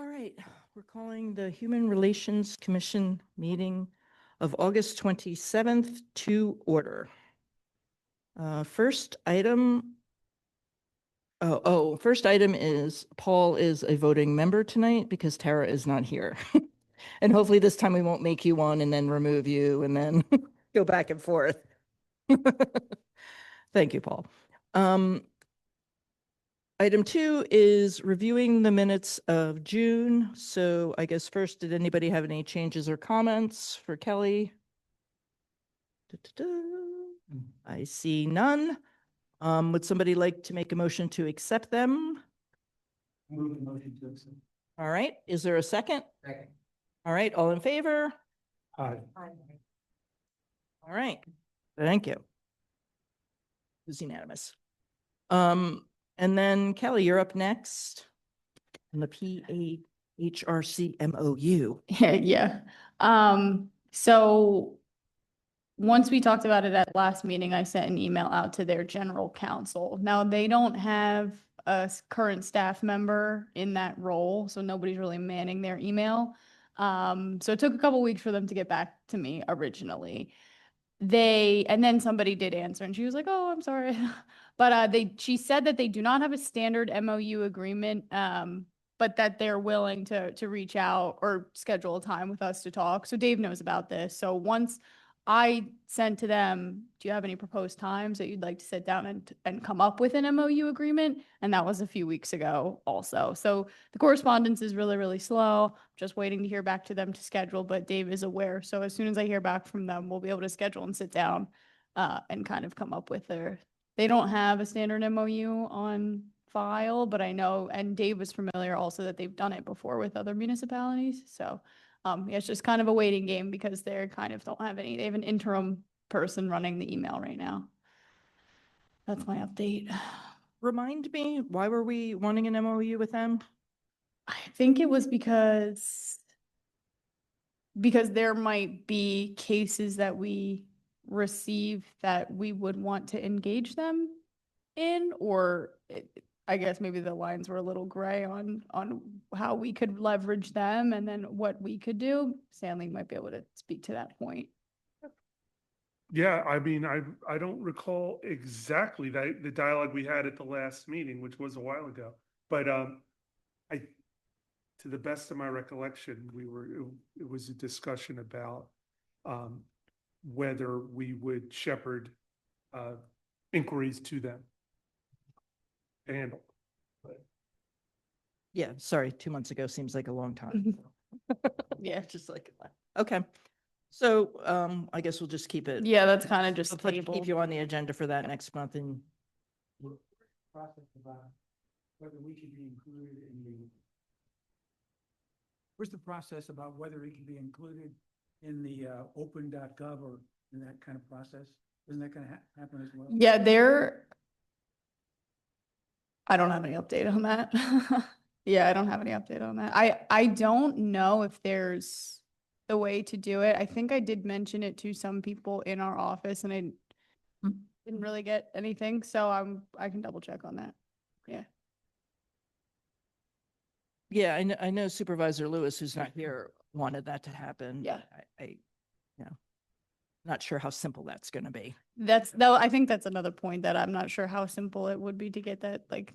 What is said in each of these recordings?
All right, we're calling the Human Relations Commission meeting of August 27th to order. First item is Paul is a voting member tonight because Tara is not here. And hopefully this time we won't make you one and then remove you and then go back and forth. Thank you, Paul. Item 2 is reviewing the minutes of June. So I guess first, did anybody have any changes or comments for Kellie? I see none. Would somebody like to make a motion to accept them? Move the motion to accept. All right, is there a second? Second. All right, all in favor? Aye. All right, thank you. It was unanimous. And then Kellie, you're up next on the PAHRC MOU. Yeah. So once we talked about it at last meeting, I sent an email out to their general counsel. Now, they don't have a current staff member in that role, so nobody's really manning their email. So it took a couple weeks for them to get back to me originally. And then somebody did answer and she was like, oh, I'm sorry. But she said that they do not have a standard MOU agreement, but that they're willing to reach out or schedule a time with us to talk. So Dave knows about this. So once I sent to them, do you have any proposed times that you'd like to sit down and come up with an MOU agreement? And that was a few weeks ago also. So the correspondence is really, really slow. Just waiting to hear back to them to schedule, but Dave is aware. So as soon as I hear back from them, we'll be able to schedule and sit down and kind of come up with they don't have a standard MOU on file, but I know, and Dave was familiar also that they've done it before with other municipalities. So yeah, it's just kind of a waiting game because they're kind of don't have any, they have an interim person running the email right now. That's my update. Remind me, why were we wanting an MOU with them? I think it was because there might be cases that we receive that we would want to engage them in, or I guess maybe the lines were a little gray on how we could leverage them and then what we could do. Stanley might be able to speak to that point. Yeah, I mean, I don't recall exactly the dialogue we had at the last meeting, which was a while ago. But to the best of my recollection, it was a discussion about whether we would shepherd inquiries to them to handle. Yeah, sorry, 2 months ago seems like a long time. Yeah. Just like, okay. So I guess we'll just keep it. Yeah, that's kind of just We'll table. keep you on the agenda for that next month. And Process about whether we should be included in the. Where's the process about whether it can be included in the open.gov or in that kind of process? Isn't that going to happen as well? Yeah, I don't have any update on that. Yeah, I don't have any update on that. I don't know if there's a way to do it. I think I did mention it to some people in our office and I didn't really get anything. So I can double check on that. Yeah. yeah, I know Supervisor Lewis, who's not here, wanted that to happen. Yeah. I not sure how simple that's going to be. I think that's another point that I'm not sure how simple it would be to get that, like.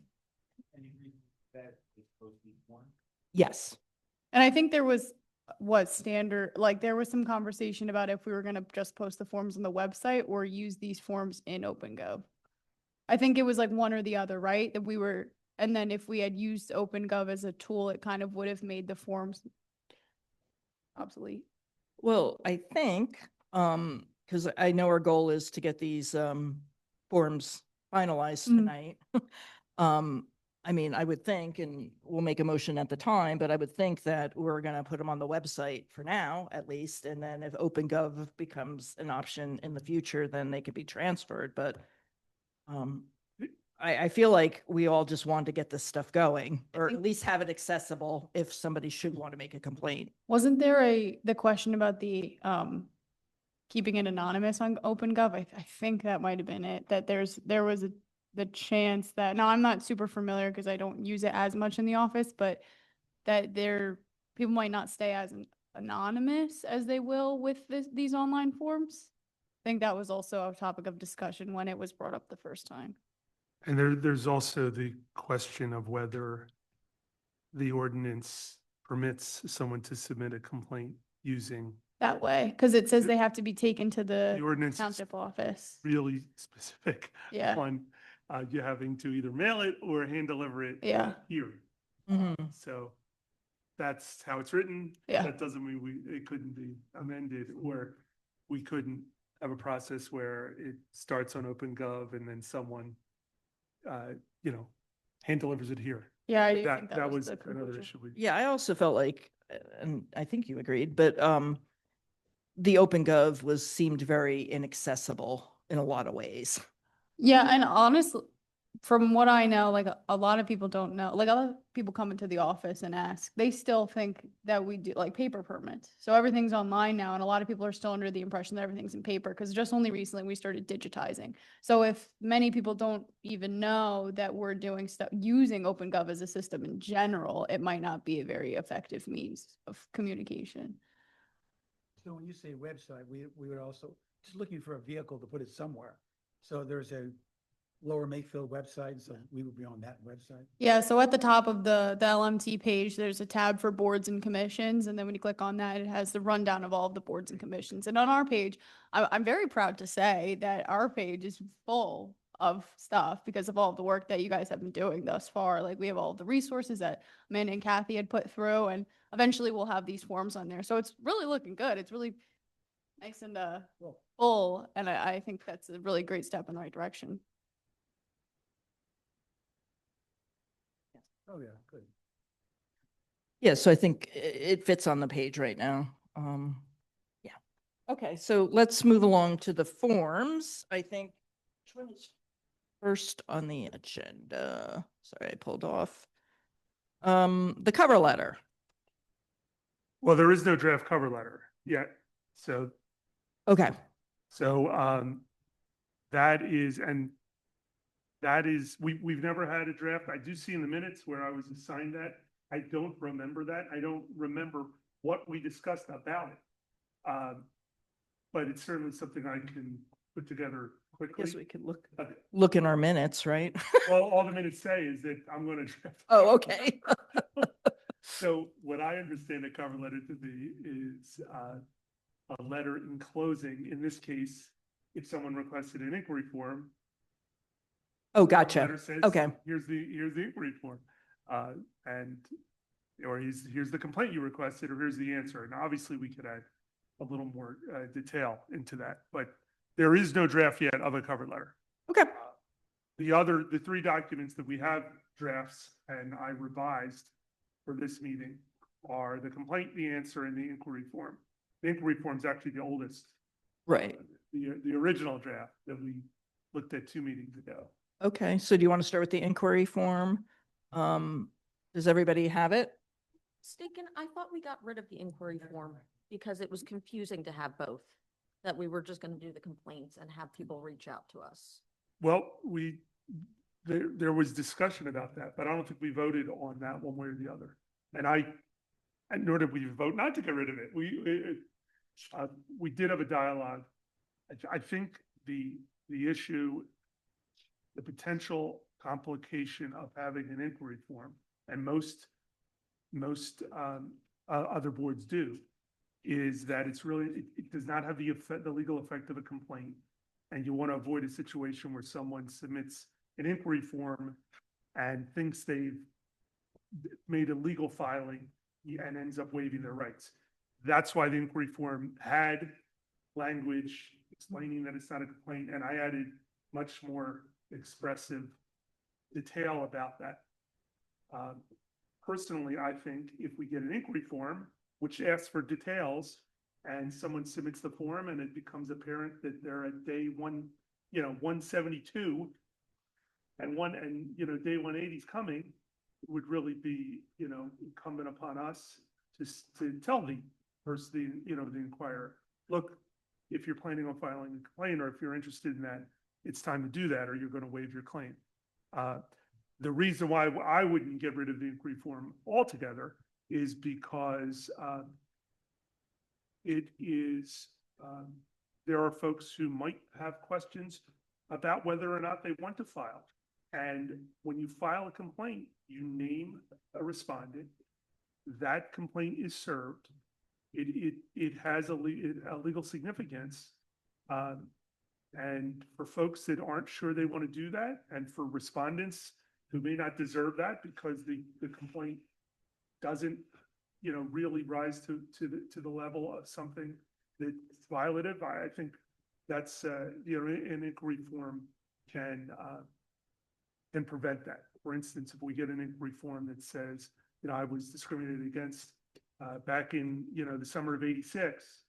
Any reason that it's supposed to be one? Yes. And I think there was standard, like there was some conversation about if we were going to just post the forms on the website or use these forms in OpenGov. I think it was like one or the other, right? And then if we had used OpenGov as a tool, it kind of would have made the forms obsolete. Well, I think, because I know our goal is to get these forms finalized tonight. I mean, I would think, and we'll make a motion at the time, but I would think that we're going to put them on the website for now, at least. And then if OpenGov becomes an option in the future, then they could be transferred. But I feel like we all just want to get this stuff going, or at least have it accessible if somebody should want to make a complaint. Wasn't there the question about the keeping it anonymous on OpenGov? I think that might have been it, that there was the chance that, now I'm not super familiar because I don't use it as much in the office, but that people might not stay as anonymous as they will with these online forms. I think that was also a topic of discussion when it was brought up the first time. And there's also the question of whether the ordinance permits someone to submit a complaint using That way, because it says they have to be taken to the the ordinance is township office. really specific Yeah. on you having to either mail it or hand deliver it Yeah. here. Mhm. So that's how it's written. Yeah. That doesn't mean it couldn't be amended, or we couldn't have a process where it starts on OpenGov and then someone, hand delivers it here. Yeah, I do That, think that was the another conclusion. issue. Yeah, I also felt like, and I think you agreed, but the OpenGov seemed very inaccessible in a lot of ways. Yeah, and honestly, from what I know, like a lot of people don't know, like a lot of people come into the office and ask, they still think that we do like paper permits. So everything's online now, and a lot of people are still under the impression that everything's in paper, because just only recently we started digitizing. So if many people don't even know that we're doing stuff using OpenGov as a system in general, it might not be a very effective means of communication. So when you say website, we would also, just looking for a vehicle to put it somewhere. So there's a Lower Makefield website, so we would be on that website. Yeah, so at the top of the LMT page, there's a tab for boards and commissions, and then when you click on that, it has the rundown of all of the boards and commissions. And on our page, I'm very proud to say that our page is full of stuff because of all the work that you guys have been doing thus far. Like, we have all the resources that Amanda and Kathy had put through, and eventually we'll have these forms on there. So it's really looking good. It's really nice and Cool. full, and I think that's a really great step in the right direction. Oh, yeah, good. Yeah, so I think it fits on the page right now. Yeah. Okay, so let's move along to the forms. I think which one is first on the agenda? Sorry, I pulled off. The cover letter. Well, there is no draft cover letter yet. So, Okay, we've never had a draft. I do see in the minutes where I was assigned that. I don't remember that. I don't remember what we discussed about it. But it's certainly something I can put together quickly. guess we could Okay. look in our minutes, right? Well, all the minutes say is that I'm going to draft. Oh, okay. So what I understand a cover letter to be is a letter enclosing, in this case, if someone requested an inquiry form. Oh, the gotcha. letter says, Okay. Here's the inquiry form. Or here's the complaint you requested, or here's the answer. And obviously we could add a little more detail into that, but there is no draft yet of a cover letter. Okay. The three documents that we have drafts and I revised for this meeting are the complaint, the answer, and the inquiry form. The inquiry form is actually the oldest. Right. The original draft that we looked at 2 meetings ago. Okay, so do you want to start with the inquiry form? Does everybody have it? Mistaken, I thought we got rid of the inquiry form because it was confusing to have both. That we were just going to do the complaints and have people reach out to us. Well, there was discussion about that, but I don't think we voted on that one way or the other. And nor did we vote not to get rid of it. We did have a dialogue. I think the issue, the potential complication of having an inquiry form, and most other boards do, is that it does not have the legal effect of a complaint. And you want to avoid a situation where someone submits an inquiry form and thinks they've made a legal filing and ends up waiving their rights. That's why the inquiry form had language explaining that it's not a complaint, and I added much more expressive detail about that. Personally, I think if we get an inquiry form, which asks for details, and someone submits the form and it becomes apparent that they're at day 172 and day 180 is coming, it would really be, incumbent upon us to tell the person, the inquirer, look, if you're planning on filing a complaint, or if you're interested in that, it's time to do that, or you're going to waive your claim. The reason why I wouldn't get rid of the inquiry form altogether is because it is, there are folks who might have questions about whether or not they want to file. And when you file a complaint, you name a respondent. That complaint is served. It has a legal significance. And for folks that aren't sure they want to do that, and for respondents who may not deserve that because the complaint doesn't, really rise to the level of something that's violative, I think that's, an inquiry form can prevent that. For instance, if we get an inquiry form that says, I was discriminated against back in, the summer of '86,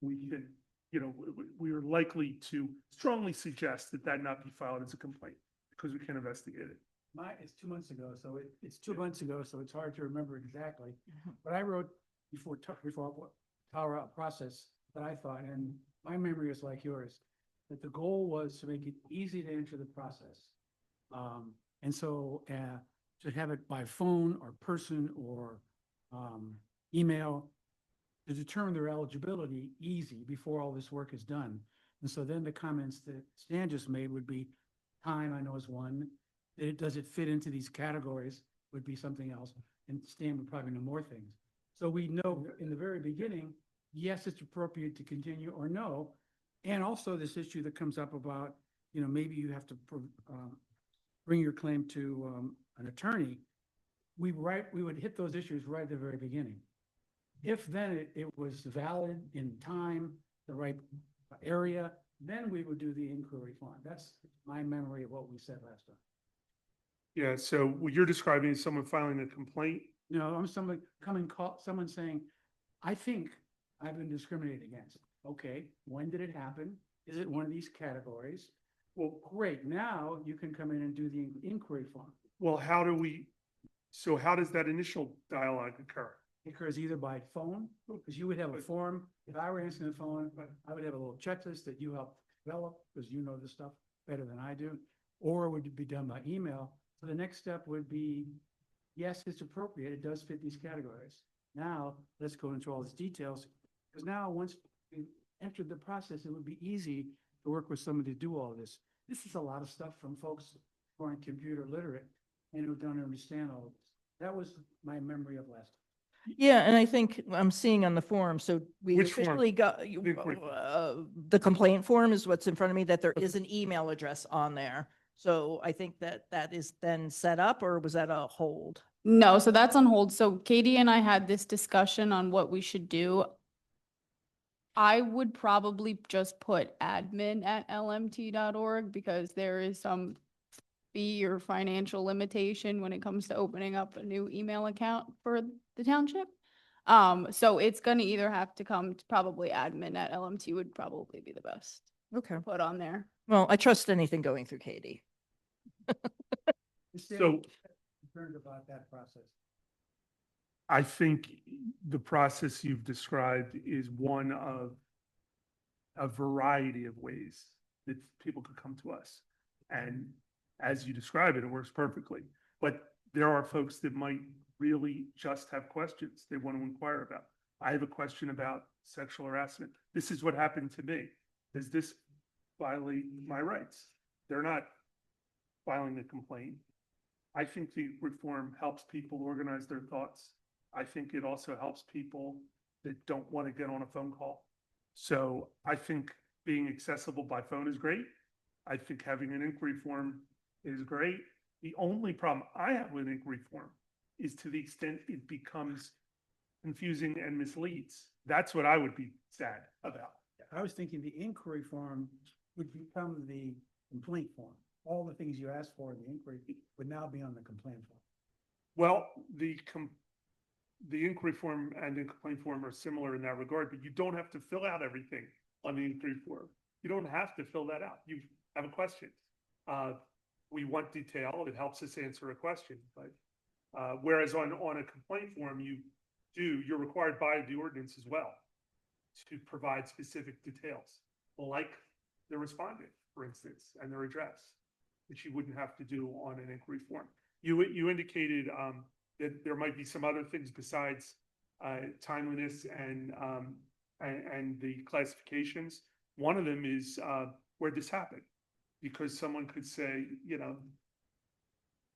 we can, we are likely to strongly suggest that that not be filed as a complaint because we can investigate it. It's 2 months ago, so it's 2 months ago, so it's hard to remember exactly. But I wrote before our process that I thought, and my memory is like yours, that the goal was to make it easy to enter the process. And so to have it by phone or person or email to determine their eligibility easy before all this work is done. And so then the comments that Stan just made would be time, I know is one. Does it fit into these categories would be something else. And Stan would probably know more things. So we know in the very beginning, yes, it's appropriate to continue or no. And also this issue that comes up about, maybe you have to bring your claim to an attorney. We would hit those issues right at the very beginning. If then it was valid in time, the right area, then we would do the inquiry form. That's my memory of what we said last time. Yeah, so what you're describing is someone filing a complaint. I'm someone someone saying, I think I've been discriminated against. Okay, when did it happen? Is it one of these categories? Well, great. Now you can come in and do the inquiry form. Well, how does that initial dialogue occur? It occurs either by phone, because you would have a form. If I were answering the phone, I would have a little checklist that you helped develop, because you know this stuff better than I do, or it would be done by email. So the next step would be, yes, it's appropriate. It does fit these categories. Now, let's go into all these details, because now once we entered the process, it would be easy to work with somebody to do all of this. This is a lot of stuff from folks who aren't computer literate and who don't understand all of this. That was my memory of last time. Yeah, and I think I'm seeing on the form, so we Which form? officially got, inquiry the complaint form is what's in front of me, that there is an email address on there. So I think that is then set up, or was that a hold? No, so that's on hold. So Katie and I had this discussion on what we should do. I would probably just put admin@lmt.org because there is some fee or financial limitation when it comes to opening up a new email account for the township. So it's gonna either have to come to probably admin@lmt would probably be the best Okay. to put on there. Well, I trust anything going through Katie. So Concerned about that process. I think the process you've described is one of a variety of ways that people could come to us. And as you describe it, it works perfectly. But there are folks that might really just have questions they want to inquire about. I have a question about sexual harassment. This is what happened to me. Does this violate my rights? They're not filing a complaint. I think the reform helps people organize their thoughts. I think it also helps people that don't want to get on a phone call. So I think being accessible by phone is great. I think having an inquiry form is great. The only problem I have with an inquiry form is to the extent it becomes confusing and misleads. That's what I would be sad about. I was thinking the inquiry form would become the complaint form. All the things you asked for in the inquiry would now be on the complaint form. Well, the inquiry form and the complaint form are similar in that regard, but you don't have to fill out everything on the inquiry form. You don't have to fill that out. You have a question. We want detail. It helps us answer a question. But whereas on a complaint form, you're required by the ordinance as well to provide specific details, like the respondent, for instance, and their address, which you wouldn't have to do on an inquiry form. You indicated that there might be some other things besides timeliness and the classifications. One of them is where this happened, because someone could say,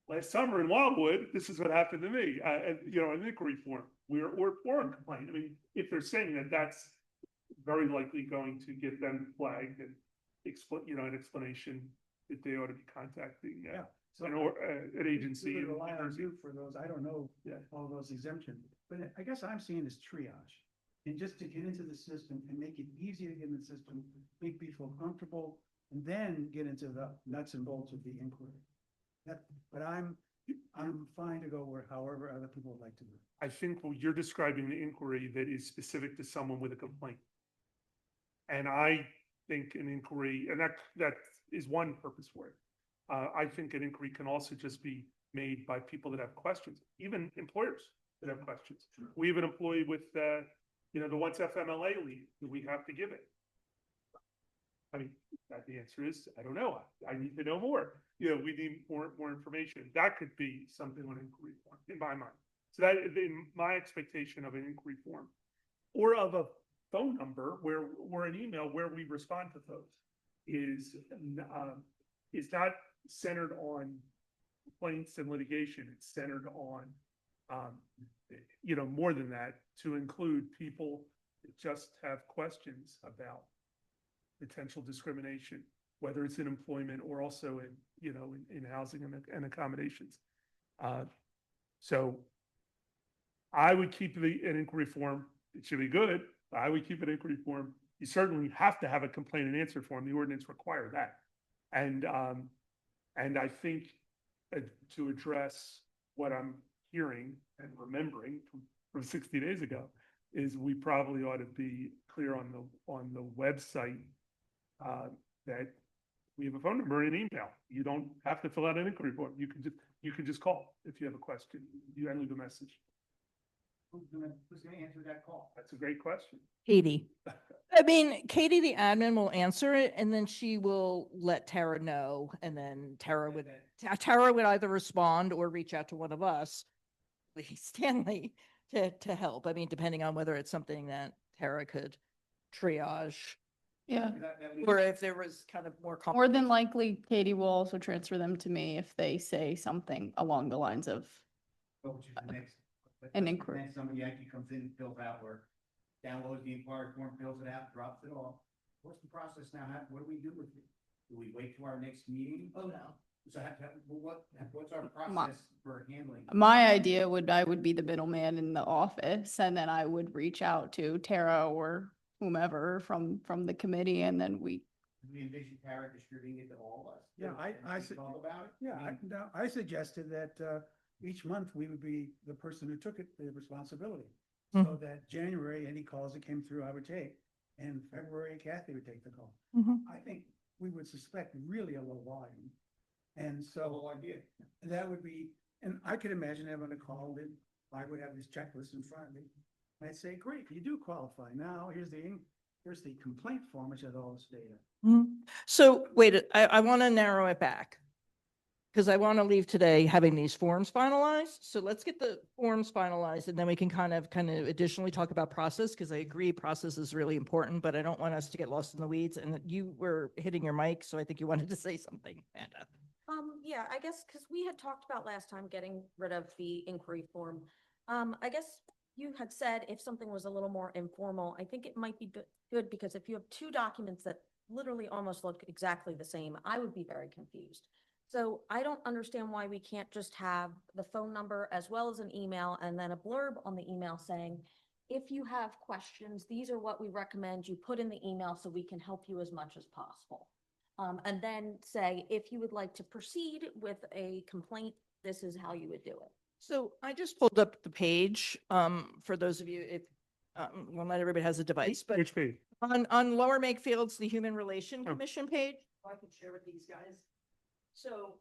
last summer in Wildwood, this is what happened to me, an inquiry form, or a complaint. I mean, if they're saying that, that's very likely going to get them flagged and an explanation that they ought to be contacting So an agency. We would rely on you for those, I don't know, all those exemptions, but I guess I'm seeing is triage. And just to get into the system and make it easier to get in the system, make people comfortable, and then get into the nuts and bolts of the inquiry. But I'm fine to go where however other people would like to do. I think you're describing the inquiry that is specific to someone with a complaint. And I think an inquiry, and that is one purpose for it. I think an inquiry can also just be made by people that have questions, even employers that have questions. We have an employee with, the once FMLA leave, do we have to give it? I mean, the answer is, I don't know. I need to know more. We need more information. That could be something on an inquiry form, in my mind. So that, in my expectation of an inquiry form, or of a phone number or an email where we respond to folks, is not centered on complaints and litigation. It's centered on, more than that, to include people that just have questions about potential discrimination, whether it's in employment or also in housing and accommodations. So I would keep an inquiry form. It should be good. I would keep an inquiry form. You certainly have to have a complaint and answer form. The ordinance requires that. And I think to address what I'm hearing and remembering from 60 days ago is we probably ought to be clear on the website that we have a phone number and an email. You don't have to fill out an inquiry form. You can just call if you have a question. You leave a message. Who's gonna answer that call? That's a great question. Katie. I mean, Katie, the admin, will answer it, and then she will let Tara know, and then Tara would either respond or reach out to one of us, Stanley, to help. I mean, depending on whether it's something that Tara could triage, Yeah. or if there was kind of more. More than likely, Katie will also transfer them to me if they say something along the lines of, an inquiry. Then somebody actually comes in, fills out, or downloads the inquiry form, fills it out, drops it off. What's the process now? What do we do with it? Do we wait till our next meeting? Oh, no. So what's our process for handling? My idea I would be the middleman in the office, and then I would reach out to Tara or whomever from the committee, and then we. Do we envision Tara distributing it to all of us? Yeah, And we talk about it? Yeah, I suggested that each month we would be the person who took the responsibility. So that January, any calls that came through, I would take, and February, Kathy would take the call. I think we would suspect really a low volume. And so that would be, and I could imagine having a call that I would have this checklist in front of me. I'd say, great, you do qualify. Now here's the complaint form, which has all this data. So wait, I want to narrow it back, because I want to leave today having these forms finalized. So let's get the forms finalized, and then we can kind of additionally talk about process, because I agree process is really important, but I don't want us to get lost in the weeds. And you were hitting your mic, so I think you wanted to say something, Amanda. Yeah, I guess, because we had talked about last time getting rid of the inquiry form. I guess you had said if something was a little more informal, I think it might be good, because if you have two documents that literally almost look exactly the same, I would be very confused. So I don't understand why we can't just have the phone number as well as an email, and then a blurb on the email saying, if you have questions, these are what we recommend you put in the email so we can help you as much as possible. And then say, if you would like to proceed with a complaint, this is how you would do it. So I just pulled up the page, for those of you, if, well, not everybody has a device, but Which page? on Lower Makefield's, the Human Relation Oh. Commission page, I can share with these guys. So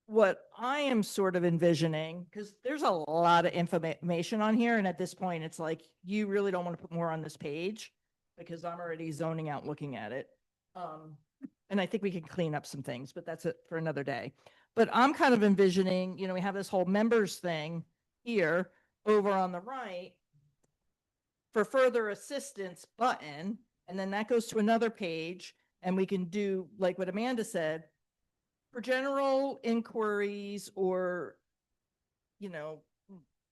what I am sort of envisioning, because there's a lot of information on here, and at this point, it's like, you really don't want to put more on this page, because I'm already zoning out looking at it. And I think we can clean up some things, but that's it for another day. But I'm kind of envisioning, we have this whole members thing, here over on the right for further assistance button, and then that goes to another page, and we can do like what Amanda said, for general inquiries or, you know,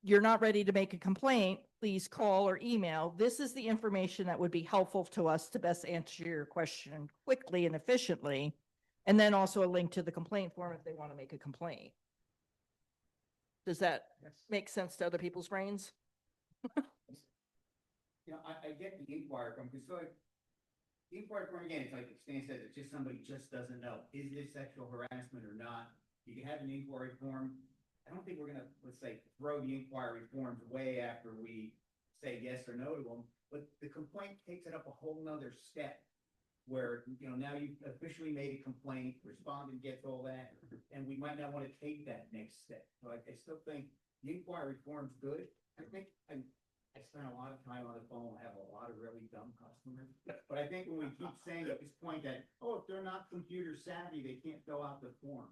you're not ready to make a complaint, please call or email. This is the information that would be helpful to us to best answer your question quickly and efficiently. And then also a link to the complaint form if they want to make a complaint. Does that Yes. make sense to other people's brains? You know, I get the inquiry from, because like, the inquiry form, again, it's like Stan says, it's just somebody just doesn't know, is this sexual harassment or not? You can have an inquiry form. I don't think we're gonna, let's say, throw the inquiry forms away after we say yes or no to them, but the complaint takes it up a whole nother step. Where, you know, now you've officially made a complaint, respondent gets all that, and we might not want to take that next step. So I still think the inquiry form's good. I think I spent a lot of time on the phone, I have a lot of really dumb customers. But I think when we keep saying at this point that, oh, if they're not computer savvy, they can't fill out the form.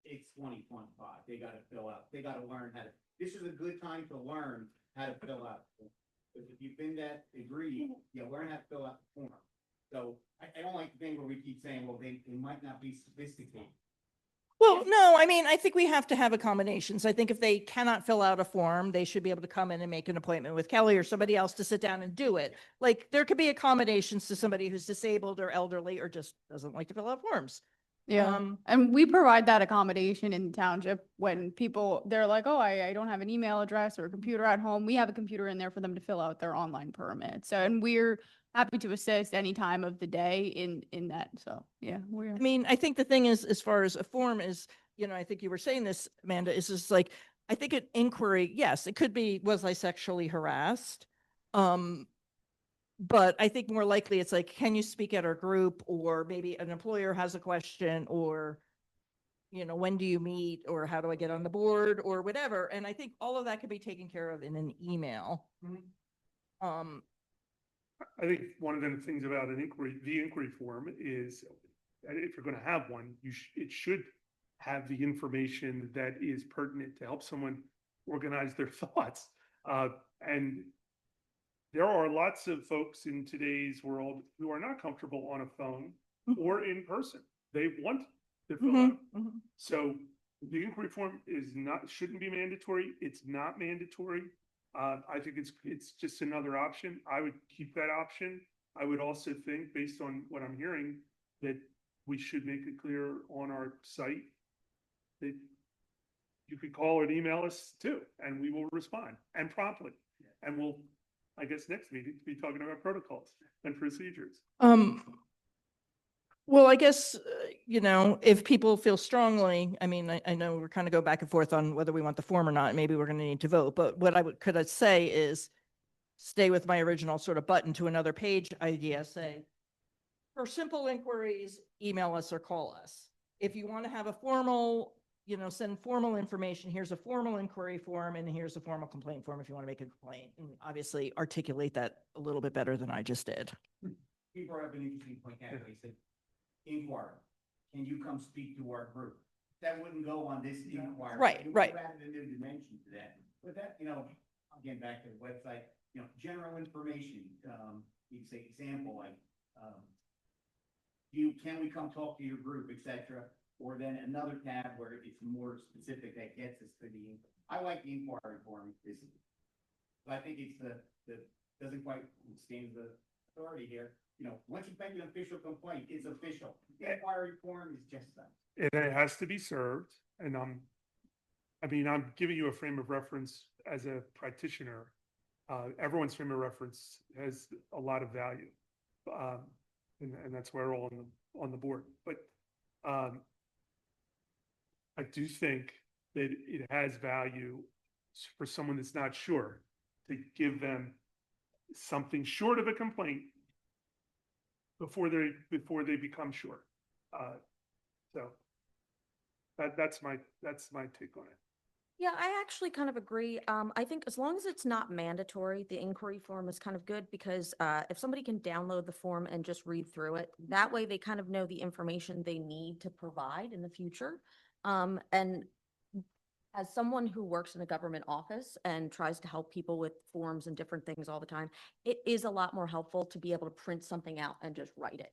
It's 2025, they gotta fill out, they gotta learn how to, this is a good time to learn how to fill out. Because if you've been that degree, you learn how to fill out the form. So I don't like the thing where we keep saying, well, they might not be sophisticated. Well, no, I mean, I think we have to have accommodations. I think if they cannot fill out a form, they should be able to come in and make an appointment with Kelly or somebody else to sit down and do it. Like, there could be accommodations to somebody who's disabled or elderly or just doesn't like to fill out forms. Yeah, and we provide that accommodation in the township when people, they're like, oh, I don't have an email address or a computer at home. We have a computer in there for them to fill out their online permit. So, and we're happy to assist any time of the day in that. So, yeah, we're. I mean, I think the thing is, as far as a form is, you know, I think you were saying this, Amanda, is just like, I think an inquiry, yes, it could be, was I sexually harassed? But I think more likely it's like, can you speak at our group? Or maybe an employer has a question, or, you know, when do you meet? Or how do I get on the board or whatever? And I think all of that could be taken care of in an email. Mhm. I think one of the things about the inquiry form is, if you're gonna have one, it should have the information that is pertinent to help someone organize their thoughts. And there are lots of folks in today's world who are not comfortable on a phone or in person. They want to fill out. So the inquiry form shouldn't be mandatory. It's not mandatory. I think it's just another option. I would keep that option. I would also think, based on what I'm hearing, that we should make it clear on our site that you could call or email us too, and we will respond, and promptly. And we'll, I guess, next meeting, be talking about protocols and procedures. Well, I guess, you know, if people feel strongly, I mean, I know we're kind of go back and forth on whether we want the form or not. Maybe we're going to need to vote, but what could I say is stay with my original sort of button to another page idea, say, for simple inquiries, email us or call us. If you want to have a formal, you know, send formal information, here's a formal inquiry form and here's a formal complaint form if you want to make a complaint, and obviously articulate that a little bit better than I just did. He brought up an interesting point, He said, inquiry, can you come speak to our group? That wouldn't go on this inquiry. Right, right. We added a new dimension to that. But that, you know, again, back to the website, you know, general information, you can say example, like, can we come talk to your group, etc. Or then another tab where it's more specific that gets us to the, I like the inquiry form. But I think it's the doesn't quite stand the authority here. You know, once you make an official complaint, it's official. The inquiry form is just that. And it has to be served. And I'm giving you a frame of reference as a practitioner. Everyone's frame of reference has a lot of value. And that's why we're all on the board. But I do think that it has value for someone that's not sure to give them something short of a complaint before they become sure. So that's my take on it. Yeah, I actually kind of agree. I think as long as it's not mandatory, the inquiry form is kind of good because if somebody can download the form and just read through it, that way they kind of know the information they need to provide in the future. And as someone who works in a government office and tries to help people with forms and different things all the time, it is a lot more helpful to be able to print something out and just write it.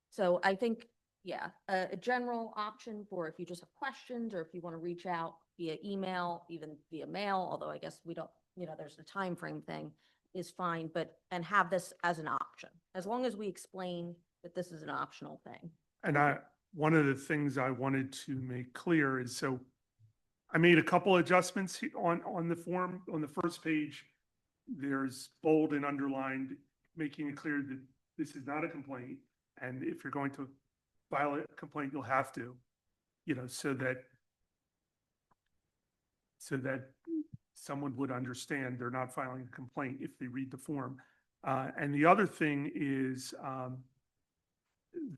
So I think, yeah, a general option for if you just have questions or if you want to reach out via email, even via mail, although I guess we don't, there's a time frame thing, is fine, and have this as an option, as long as we explain that this is an optional thing. And one of the things I wanted to make clear is, so I made a couple adjustments on the form. On the first page, there's bold and underlined, making it clear that this is not a complaint. And if you're going to file a complaint, you'll have to, so that someone would understand they're not filing a complaint if they read the form. And the other thing is on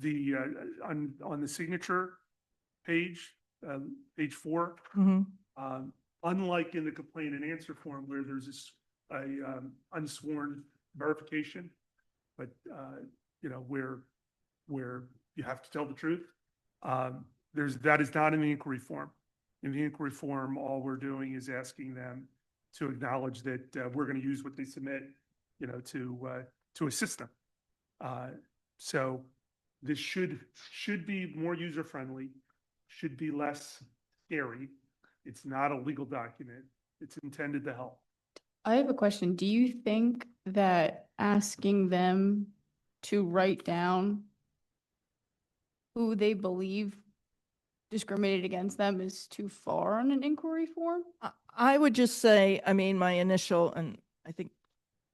the signature page, page 4, unlike in the complaint and answer form where there's a unsworn verification, but where you have to tell the truth, that is not in the inquiry form. In the inquiry form, all we're doing is asking them to acknowledge that we're going to use what they submit, to assist them. So this should be more user-friendly, should be less scary. It's not a legal document. It's intended to help. I have a question. Do you think that asking them to write down who they believe discriminated against them is too far on an inquiry form? I would just say, I mean, my initial, and I think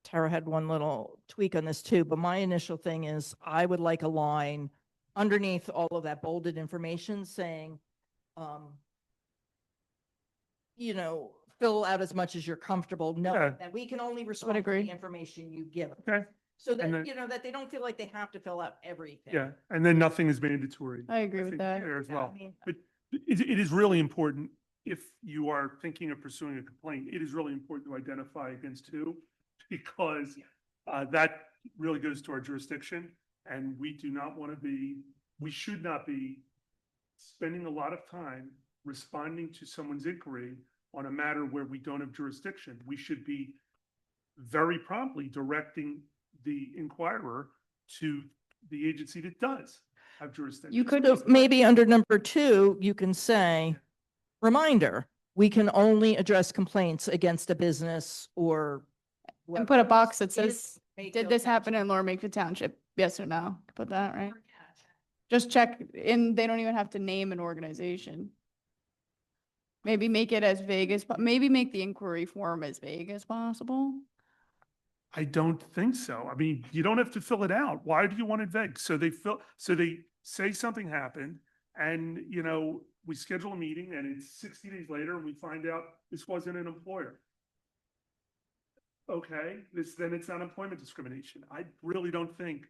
Tara had one little tweak on this too, but my initial thing is I would like a line underneath all of that bolded information saying, fill out as much as you're comfortable, knowing Yeah. that we can only respond to agree. the information you give us. Okay. So that, And then- that they don't feel like they have to fill out everything. Yeah. And then nothing is mandatory. I agree with think that. There as I well. mean, But it is really important, if you are thinking of pursuing a complaint, it is really important to identify against who, because that really goes to our jurisdiction. And we should not be spending a lot of time responding to someone's inquiry on a matter where we don't have jurisdiction. We should be very promptly directing the inquirer to the agency that does have jurisdiction. You could So maybe under number 2, you can say, reminder, we can only address complaints against a business or. and put a box that Is says, Makefield did this happen Township. in Lower Makefield Township? Yes or no? Put that, right? Just check, and they don't even have to name an organization. Maybe make it as vague as, maybe make the inquiry form as vague as possible. I don't think so. I mean, you don't have to fill it out. Why do you want it vague? So they say something happened and, we schedule a meeting and it's 60 days later and we find out this wasn't an employer. Okay, then it's not employment discrimination. I really don't think.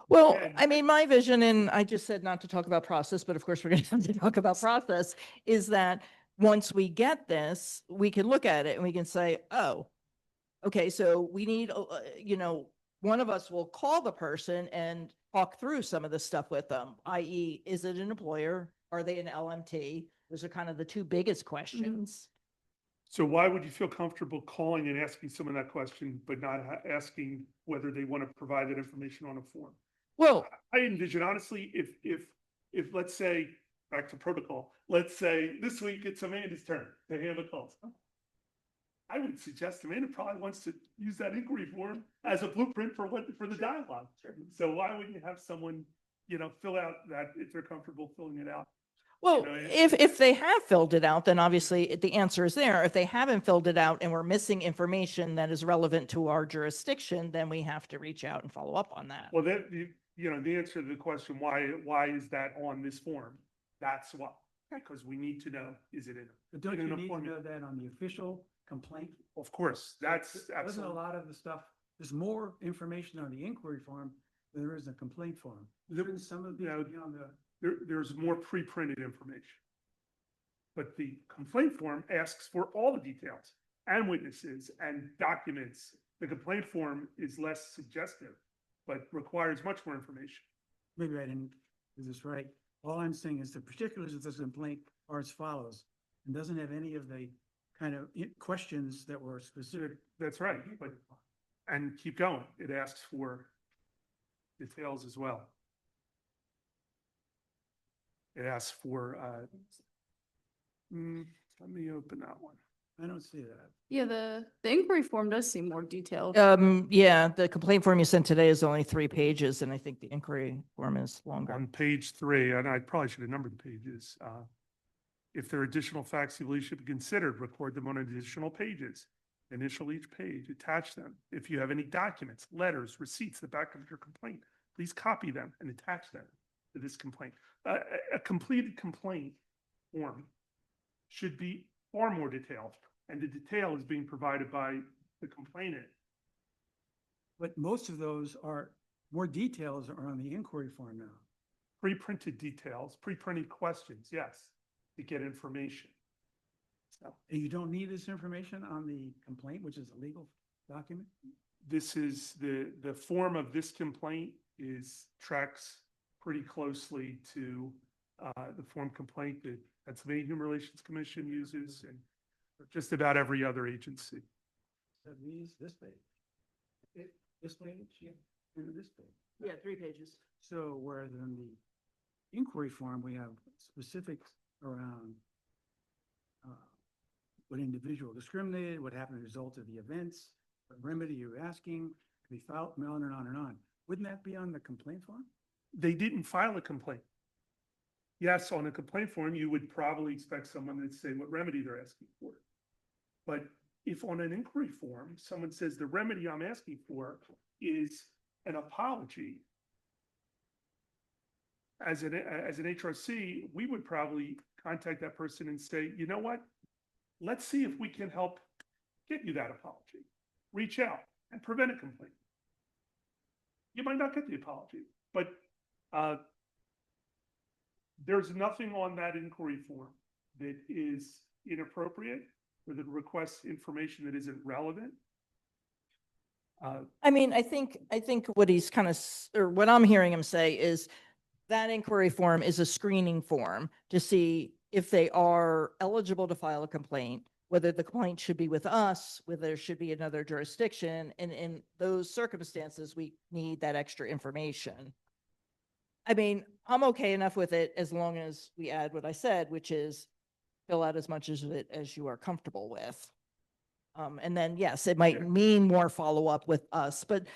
Well, Again, I mean, my vision, and I just said not to talk about process, but of course we're going to have to talk about process, is that once we get this, we can look at it and we can say, oh, okay, so we need, one of us will call the person and talk through some of the stuff with them, i.e., is it an employer? Are they an LMT? Those are kind of the 2 biggest questions. So why would you feel comfortable calling and asking someone that question, but not asking whether they want to provide that information on a form? Well, I envision, honestly, if let's say, back to protocol, let's say this week it's Amanda's turn to handle calls. I would suggest Amanda probably wants to use that inquiry form as a blueprint for the dialogue. So why wouldn't you have someone, fill out that if they're comfortable filling it out? well, if they have filled it out, then obviously the answer is there. If they haven't filled it out and we're missing information that is relevant to our jurisdiction, then we have to reach out and follow up on that. Well, the answer to the question, why is that on this form? That's why, because we need to know, is it in? But don't in you an need to employment- know that on the official complaint? Of course, that's Doesn't absolutely. a lot of the stuff, there's more information on the inquiry form than there is a complaint form. Shouldn't some of these be on the, There's more pre-printed information. But the complaint form asks for all the details and witnesses and documents. The complaint form is less suggestive, but requires much more information. maybe I didn't do this right. All I'm saying is the particulars of this complaint are as follows. and doesn't have any of the kind of questions that were specific. That's right, but, and keep going. It asks for details as well. It asks for, let me open that one. I don't see that. Yeah, the inquiry form does seem more detailed. Yeah, the complaint form you sent today is only 3 pages, and I think the inquiry form is longer. On page 3, and I probably should have numbered the pages. If there are additional facts you believe should be considered, record them on additional pages. Initial each page, attach them. If you have any documents, letters, receipts, the back of your complaint, please copy them and attach them to this complaint. A completed complaint form should be far more detailed, and the detail is being provided by the complainant. But most of those are, more details are on the inquiry form now. Pre-printed details, pre-printed questions, yes, to get information. So And you don't need this information on the complaint, which is a legal document? this is the form of this complaint tracks pretty closely to the form complaint that Pennsylvania Human Relations Commission uses and just about every other agency. So these, this page. This page, yeah, and this page. Yeah, 3 pages. So whereas in the inquiry form, we have specifics around what individual discriminated, what happened as a result of the events, what remedy you're asking, can be filed, on and on and on. Wouldn't that be on the complaint form? They didn't file a complaint. Yes, on a complaint form, you would probably expect someone to say what remedy they're asking for. But if on an inquiry form, someone says the remedy I'm asking for is an apology, as an HRC, we would probably contact that person and say, you know what? Let's see if we can help get you that apology. Reach out and prevent a complaint. You might not get the apology, but there's nothing on that inquiry form that is inappropriate or that requests information that isn't relevant. I mean, I think what he's kind of, or what I'm hearing him say is that inquiry form is a screening form to see if they are eligible to file a complaint, whether the complaint should be with us, whether there should be another jurisdiction. And in those circumstances, we need that extra information. I mean, I'm okay enough with it as long as we add what I said, which is fill out as much of it as you are comfortable with. And then, yes, it might mean more follow-up with us, but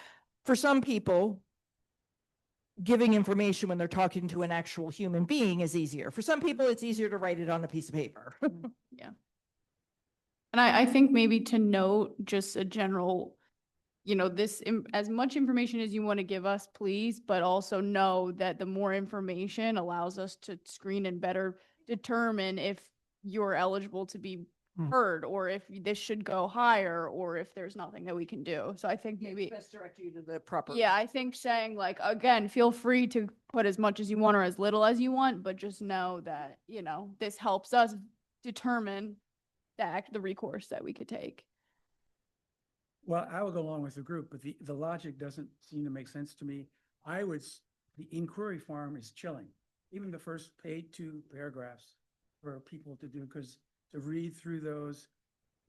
for some people, giving information when they're talking to an actual human being is easier. For some people, it's easier to write it on a piece of paper. Yeah. And I think maybe to note just a general, as much information as you want to give us, please, but also know that the more information allows us to screen and better determine if you're eligible to be heard, or if this should go higher, or if there's nothing that we can do. So I think maybe, Best direct you to the proper. yeah, I think saying like, again, feel free to put as much as you want or as little as you want, but just know that, this helps us determine the recourse that we could take. Well, I will go along with the group, but the logic doesn't seem to make sense to me. The inquiry form is chilling. Even the first 2 paragraphs for people to do, because to read through those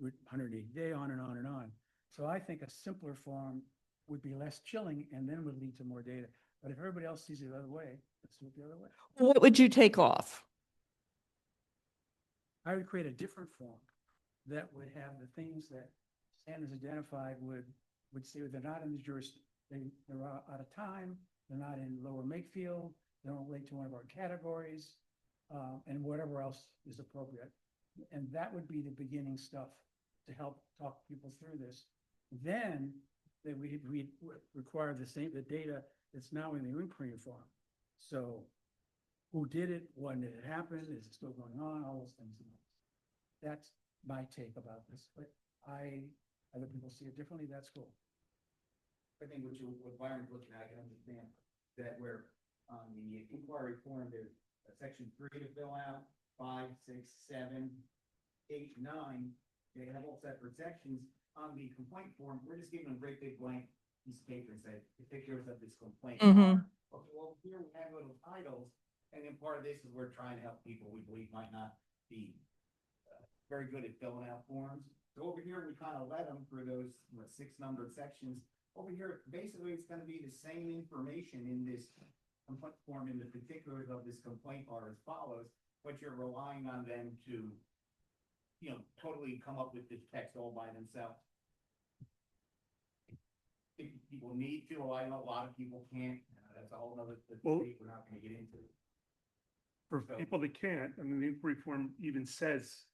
with 180 day on and on and on. So I think a simpler form would be less chilling and then would lead to more data. But if everybody else sees it the other way, let's do it the other way. What would you take off? I would create a different form that would have the things that Stan has identified would say they're not in the jurisdiction, they're out of time, they're not in Lower Makefield, they don't relate to one of our categories, and whatever else is appropriate. And that would be the beginning stuff to help talk people through this. Then we require the data that's now in the inquiry form. So who did it? When did it happen? Is it still going on? All those things. That's my take about this, but other people see it differently. That's cool. I think what Byron's looking at, I can understand that where on the inquiry form, there's a section 3 to fill out, 5, 6, 7, 8, 9. They have all separate sections. On the complaint form, we're just giving them a great big blank piece of paper and say, particulars of this complaint. Mhm. Okay, well, here we have little titles, and then part of this is we're trying to help people we believe might not be very good at filling out forms. So over here, we kind of let them for those, 6 numbered sections. Over here, basically, it's gonna be the same information in this complaint form, in the particulars of this complaint are as follows, but you're relying on them to, totally come up with this text all by themselves. If people need to, I know a lot of people can't, that's a whole nother Well- debate we're not gonna get into. For So- people that can't, I mean, the inquiry form even says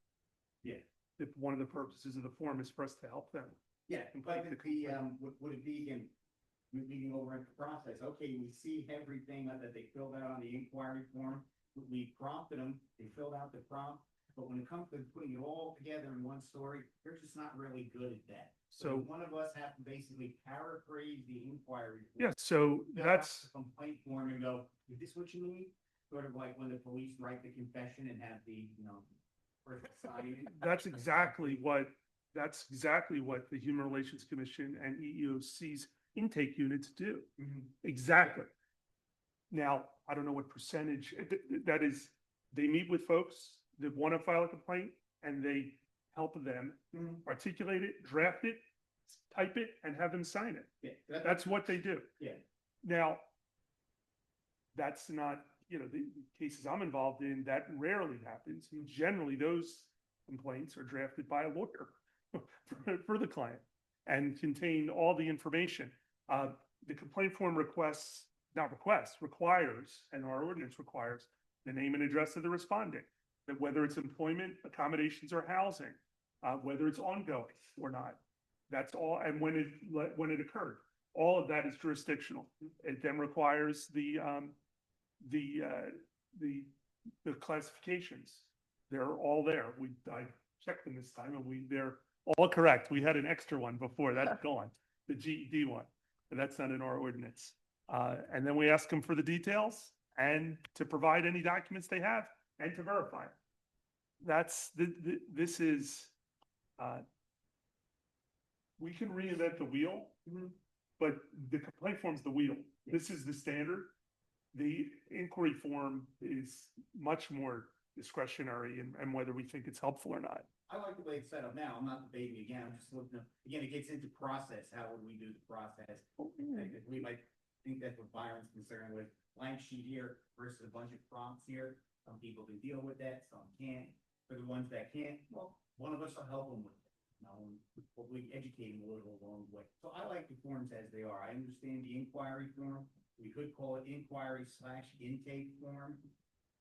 Yeah. that one of the purposes of the form is for us to help them. Yeah, but would it be again, meeting over at the process, okay, we see everything that they filled out on the inquiry form. We prompted them, they filled out the prompt, but when it comes to putting it all together in one story, they're just not really good at that. So- one of us have to basically paraphrase the inquiry. form, Yeah, so fill out that's, the complaint form and go, is this what you need? Sort of like when the police write the confession and have the, person sign it. that's exactly what the Human Relations Commission and EEOC's intake units do. Exactly. Now, I don't know what percentage, that is, they meet with folks that want to file a complaint and they help them articulate it, draft it, type it, and have them sign it. Yeah, That's what they do. Yeah. Now, that's not, the cases I'm involved in, that rarely happens. Generally, those complaints are drafted by a lawyer for the client and contain all the information. The complaint form requires, and our ordinance requires, the name and address of the respondent, that whether it's employment, accommodations, or housing, whether it's ongoing or not. That's all, and when it occurred. All of that is jurisdictional. It then requires the classifications. They're all there. I checked them this time and they're all correct. We had an extra one before, that's gone, the GED one, but that's not in our ordinance. And then we ask them for the details and to provide any documents they have and to verify. This is, we can reinvent the wheel, but the complaint form's the wheel. This is the standard. The inquiry form is much more discretionary and whether we think it's helpful or not. I like the way it's set up now. I'm not debating again. I'm just looking at, again, it gets into process. How would we do the process? We might think that's what Byron's concerned with. Blank sheet here versus a bunch of prompts here. Some people can deal with that, some can't. For the ones that can't, well, one of us will help them with it. Hopefully educate them a little along the way. So I like the forms as they are. I understand the inquiry form. We could call it inquiry/intake form.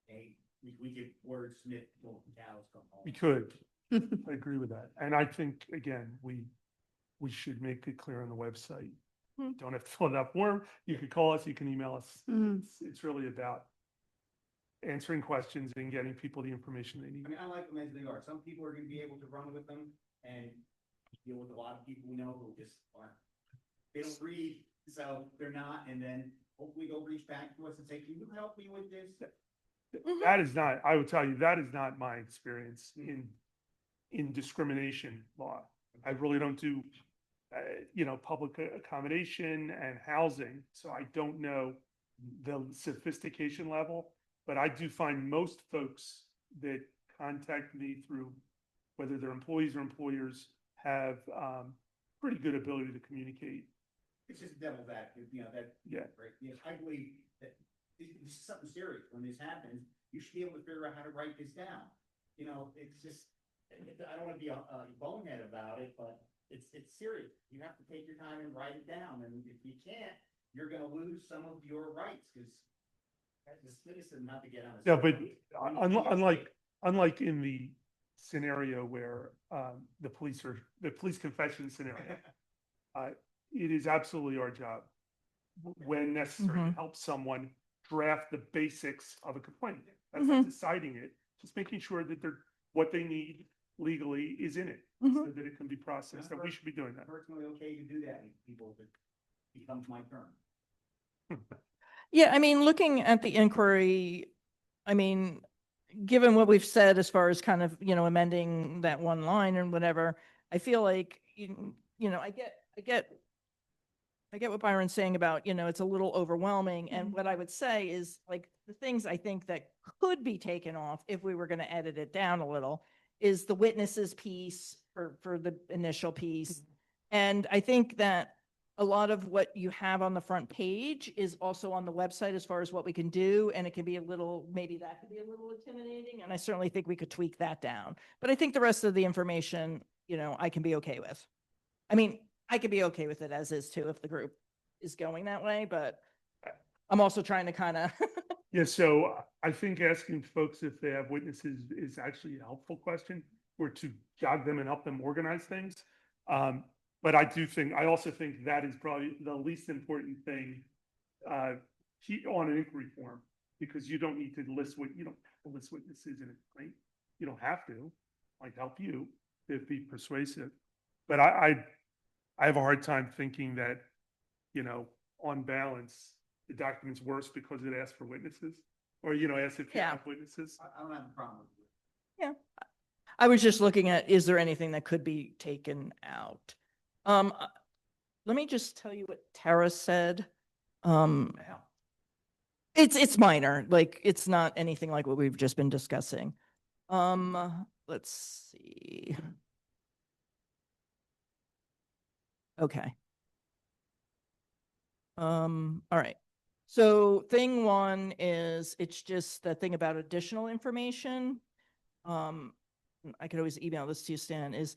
We could wordsmith till the cows come home. We could. I agree with that. And I think, again, we should make it clear on the website. Don't have to fill that form. You can call us, you can email us. It's really about answering questions and getting people the information they need. I mean, I like them as they are. Some people are gonna be able to run with them and deal with a lot of people we know who just aren't. They don't read, so they're not, and then hopefully they'll reach back to us and say, can you help me with this? That is not, I would tell you, that is not my experience in discrimination law. I really don't do, public accommodation and housing, so I don't know the sophistication level, but I do find most folks that contact me through, whether they're employees or employers, have pretty good ability to communicate. It's just devil's advocate, that. Yeah. Right, yes, I believe that this is something serious. When this happens, you should be able to figure out how to write this down. It's just, I don't want to be a bonehead about it, but it's serious. You have to take your time and write it down, and if you can't, you're gonna lose some of your rights, because as a citizen, not to get on. Yeah, but unlike in the scenario where the police confession scenario, it is absolutely our job when necessary to help someone draft the basics of a complaint. That's not deciding it, just making sure that what they need legally is in it, so that it can be processed, that we should be doing that. Personally, okay to do that with people if it becomes my turn. Yeah, I mean, looking at the inquiry, I mean, given what we've said as far as kind of, amending that one line and whatever, I feel like, I get what Byron's saying about, it's a little overwhelming. And what I would say is, like, the things I think that could be taken off if we were going to edit it down a little is the witnesses piece for the initial piece. And I think that a lot of what you have on the front page is also on the website as far as what we can do. And it can be a little, maybe that could be a little intimidating. And I certainly think we could tweak that down. But I think the rest of the information, you know, I can be okay with. I mean, I could be okay with it as is too, if the group is going that way, but I'm also trying to kind of, Yeah, so I think asking folks if they have witnesses is actually a helpful question, or to jog them and help them organize things. But I also think that is probably the least important thing on an inquiry form, because you don't need to list you don't have to list witnesses in a complaint. You don't have to. Might help you to be persuasive. But I have a hard time thinking that, you know, on balance, the document's worse because it asks for witnesses, or, you know, asks if you Yeah. have witnesses. I don't have a problem with it. yeah. I was just looking at, is there anything that could be taken out? Let me just tell you what Tara said. It's minor, like, it's not anything like what we've just been discussing. Let's see. Okay. All right. So thing one is, it's just the thing about additional information. I could always email this to you, Stan, is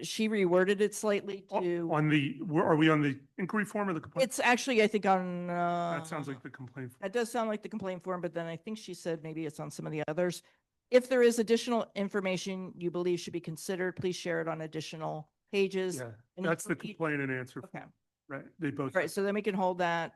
she reworded it slightly to, Are we on the inquiry form or the complaint? it's actually, I think on, That sounds like the complaint. that does sound like the complaint form, but then I think she said maybe it's on some of the others. If there is additional information you believe should be considered, please share it on additional pages. Yeah, And that's the for each- complaint and answer, Okay, right? They both. right, so then we can hold that,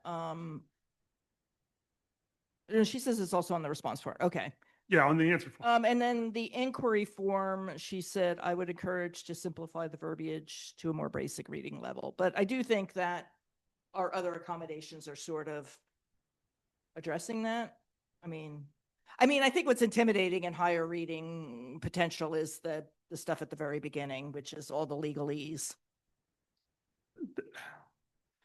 she says it's also on the response form, okay. Yeah, on the answer form. And then the inquiry form, she said, I would encourage to simplify the verbiage to a more basic reading level. But I do think that our other accommodations are sort of addressing that. I mean, I think what's intimidating in higher reading potential is the stuff at the very beginning, which is all the legalese.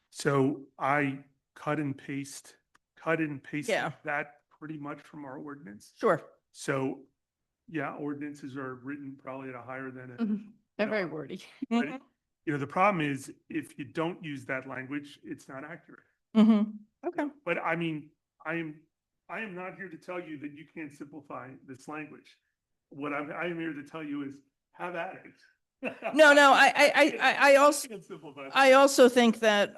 So I cut and pasted Yeah. that pretty much from our ordinance. Sure. So, yeah, ordinances are written probably at a higher than a, They're very wordy. Mhm. you know, the problem is if you don't use that language, it's not accurate. Mhm. Okay. But I mean, I am not here to tell you that you can't simplify this language. What I am here to tell you is have at it. No, I also, You can simplify it. I also think that,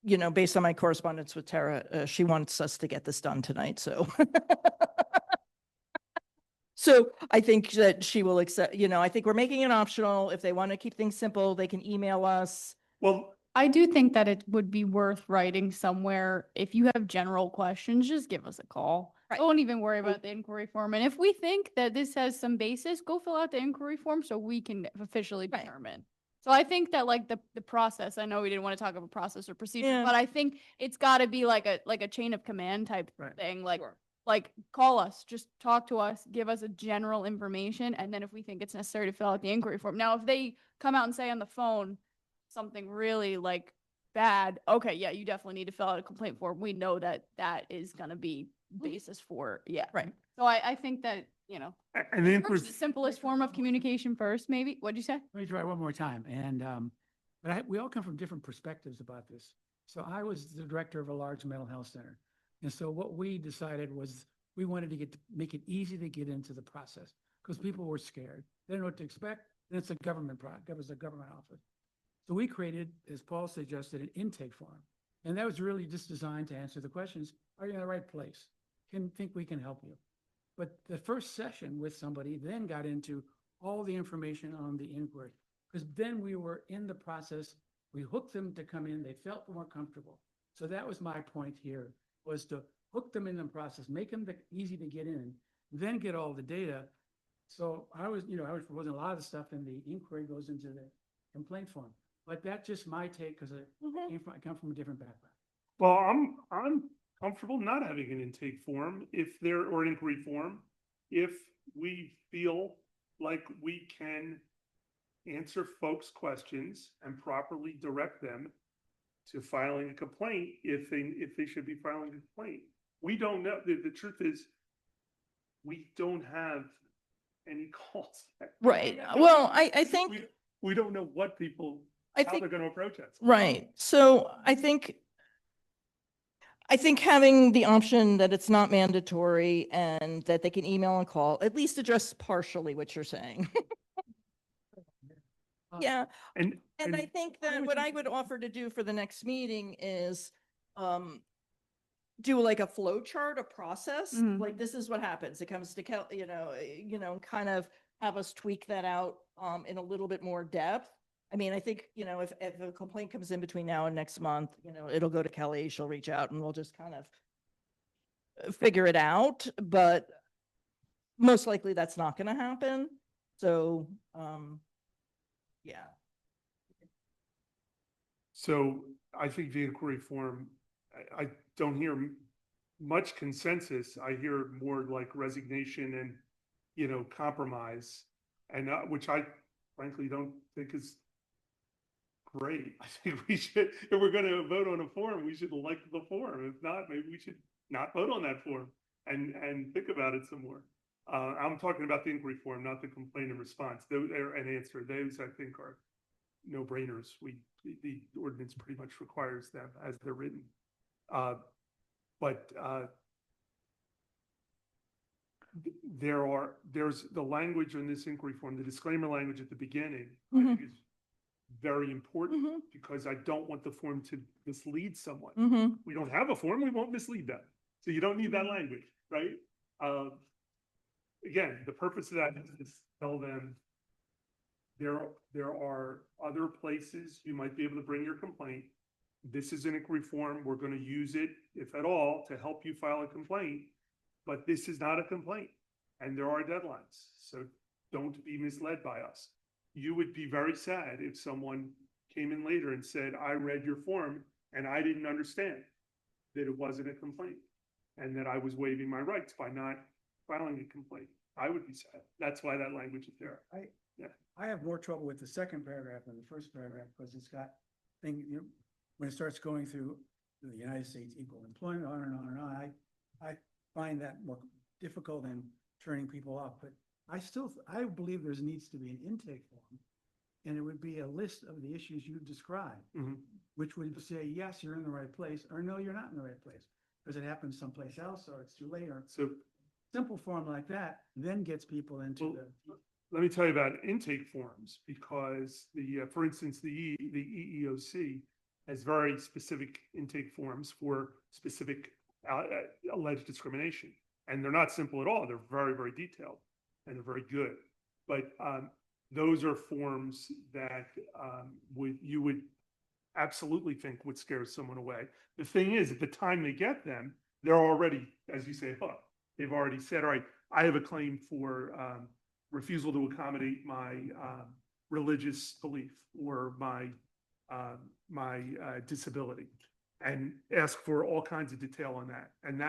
you know, based on my correspondence with Tara, she wants us to get this done tonight, so. So I think that she will accept, you know, I think we're making it optional. If they want to keep things simple, they can email us. Well, I do think that it would be worth writing somewhere. If you have general questions, just give us a call. Right. Don't even worry about the inquiry form. And if we think that this has some basis, go fill out the inquiry form so we can officially Right. determine. So I think that like the process, I know we didn't want to talk about process or procedure, Yeah. but I think it's got to be like a chain of command type Right. thing. Like, Sure. like call us, just talk to us, give us a general information. And then if we think it's necessary to fill out the inquiry form. Now, if they come out and say on the phone something really like bad, okay, yeah, you definitely need to fill out a complaint form. We know that that is going to be basis for, yeah. Right. So I think that, you know, and the approach inquiry, the simplest form of communication first, maybe. What'd you say? Let me try one more time. And, but we all come from different perspectives about this. So I was the director of a large mental health center. And so what we decided was we wanted to make it easy to get into the process because people were scared. They didn't know what to expect. And it's a government product. It was a government office. So we created, as Paul suggested, an intake form. And that was really just designed to answer the questions. Are you in the right place? Think we can help you? But the first session with somebody then got into all the information on the inquiry, because then we were in the process. We hooked them to come in. They felt more comfortable. So that was my point here, was to hook them in the process, make them easy to get in, then get all the data. So I was proposing a lot of the stuff in the inquiry goes into the complaint form. But that's just my take because I come from a different background. well, I'm comfortable not having an intake form or an inquiry form, if we feel like we can answer folks' questions and properly direct them to filing a complaint if they should be filing a complaint. We don't know. The truth is, we don't have any calls. Right. Well, I think, We don't know what people, I how think, they're gonna approach us. right. So I think having the option that it's not mandatory and that they can email and call, at least address partially what you're saying. Yeah. And, And I think that what I would offer to do for the next meeting is, do like a flow chart, a process, Mhm. like this is what happens. It comes to Kelly, kind of have us tweak that out, in a little bit more depth. I mean, I think, if a complaint comes in between now and next month, it'll go to Kelly, she'll reach out and we'll just kind of figure it out, but most likely that's not gonna happen. So, yeah. so I think the inquiry form, I don't hear much consensus. I hear more like resignation and, compromise. And, which I frankly don't think is great. I think we should, if we're gonna vote on a form, we should like the form. If not, maybe we should not vote on that form and think about it some more. I'm talking about the inquiry form, not the complaint and response, and answer. Those I think are no brainers. The ordinance pretty much requires them as they're written. But there's the language in this inquiry form, the disclaimer language at the beginning, I think is very important, Mhm. because I don't want the form to mislead someone. Mm-hmm. We don't have a form, we won't mislead them. So you don't need that language, right? Again, the purpose of that is to tell them there are other places you might be able to bring your complaint. This is an inquiry form. We're going to use it, if at all, to help you file a complaint. But this is not a complaint, and there are deadlines. So don't be misled by us. You would be very sad if someone came in later and said, I read your form and I didn't understand that it wasn't a complaint and that I was waiving my rights by not filing a complaint. I would be sad. That's why that language is there. I have more trouble with the second paragraph than the first paragraph, because it's got when it starts going through the United States equal employment, on and on and on, I find that more difficult than turning people off. But I believe there needs to be an intake form, and it would be a list of the issues you described, which would say, yes, you're in the right place, or no, you're not in the right place, because it happens someplace else, or it's too late, or So simple form like that, then gets people into let me tell you about intake forms, because for instance, the EEOC has very specific intake forms for specific alleged discrimination. And they're not simple at all. They're very, very detailed and they're very good. But those are forms that you would absolutely think would scare someone away. The thing is, at the time they get them, they're already, as you say, hooked. They've already said, all right, I have a claim for refusal to accommodate my religious belief or my disability, and ask for all kinds of detail on that. And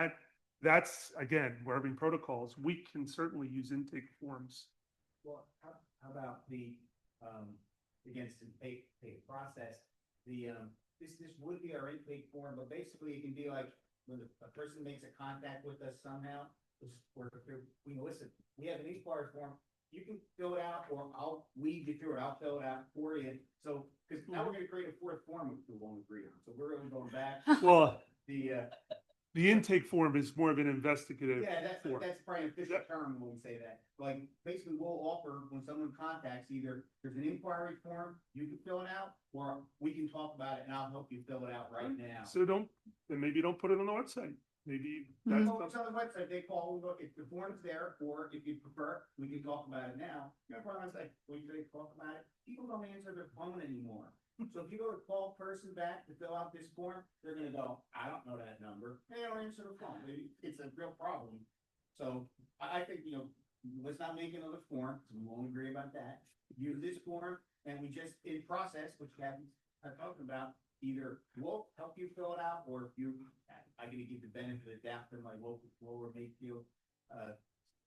that's again, we're having protocols. We can certainly use intake forms. Well, how about the, against the pay process, this would be our intake form, but basically it can be like when a person makes a contact with us somehow, or we listen, we have an inquiry form, you can fill it out, or I'll weed you through it, I'll fill it out for you. So, because now we're gonna create a fourth form which we won't agree on, so we're really going back. Well, The the intake form is more of an investigative yeah, that's form. probably an official term when we say that. Like, basically, we'll offer when someone contacts, either there's an inquiry form, you can fill it out, or we can talk about it and I'll help you fill it out right now. So maybe don't put it on the website. Maybe that's Well, it's on the website, they call, look, if the form's there, or if you prefer, we can talk about it now. You know, I say, we can talk about it, people don't answer their phone anymore. So if you go to call a person back to fill out this form, they're gonna go, I don't know that number, they don't answer the phone, it's a real problem. So I think, let's not make another form, so we won't agree about that. Use this form, and we just, in process, which Kathy's talking about, either we'll help you fill it out, or if I'm gonna give the benefit of the doubt to my lower Makefield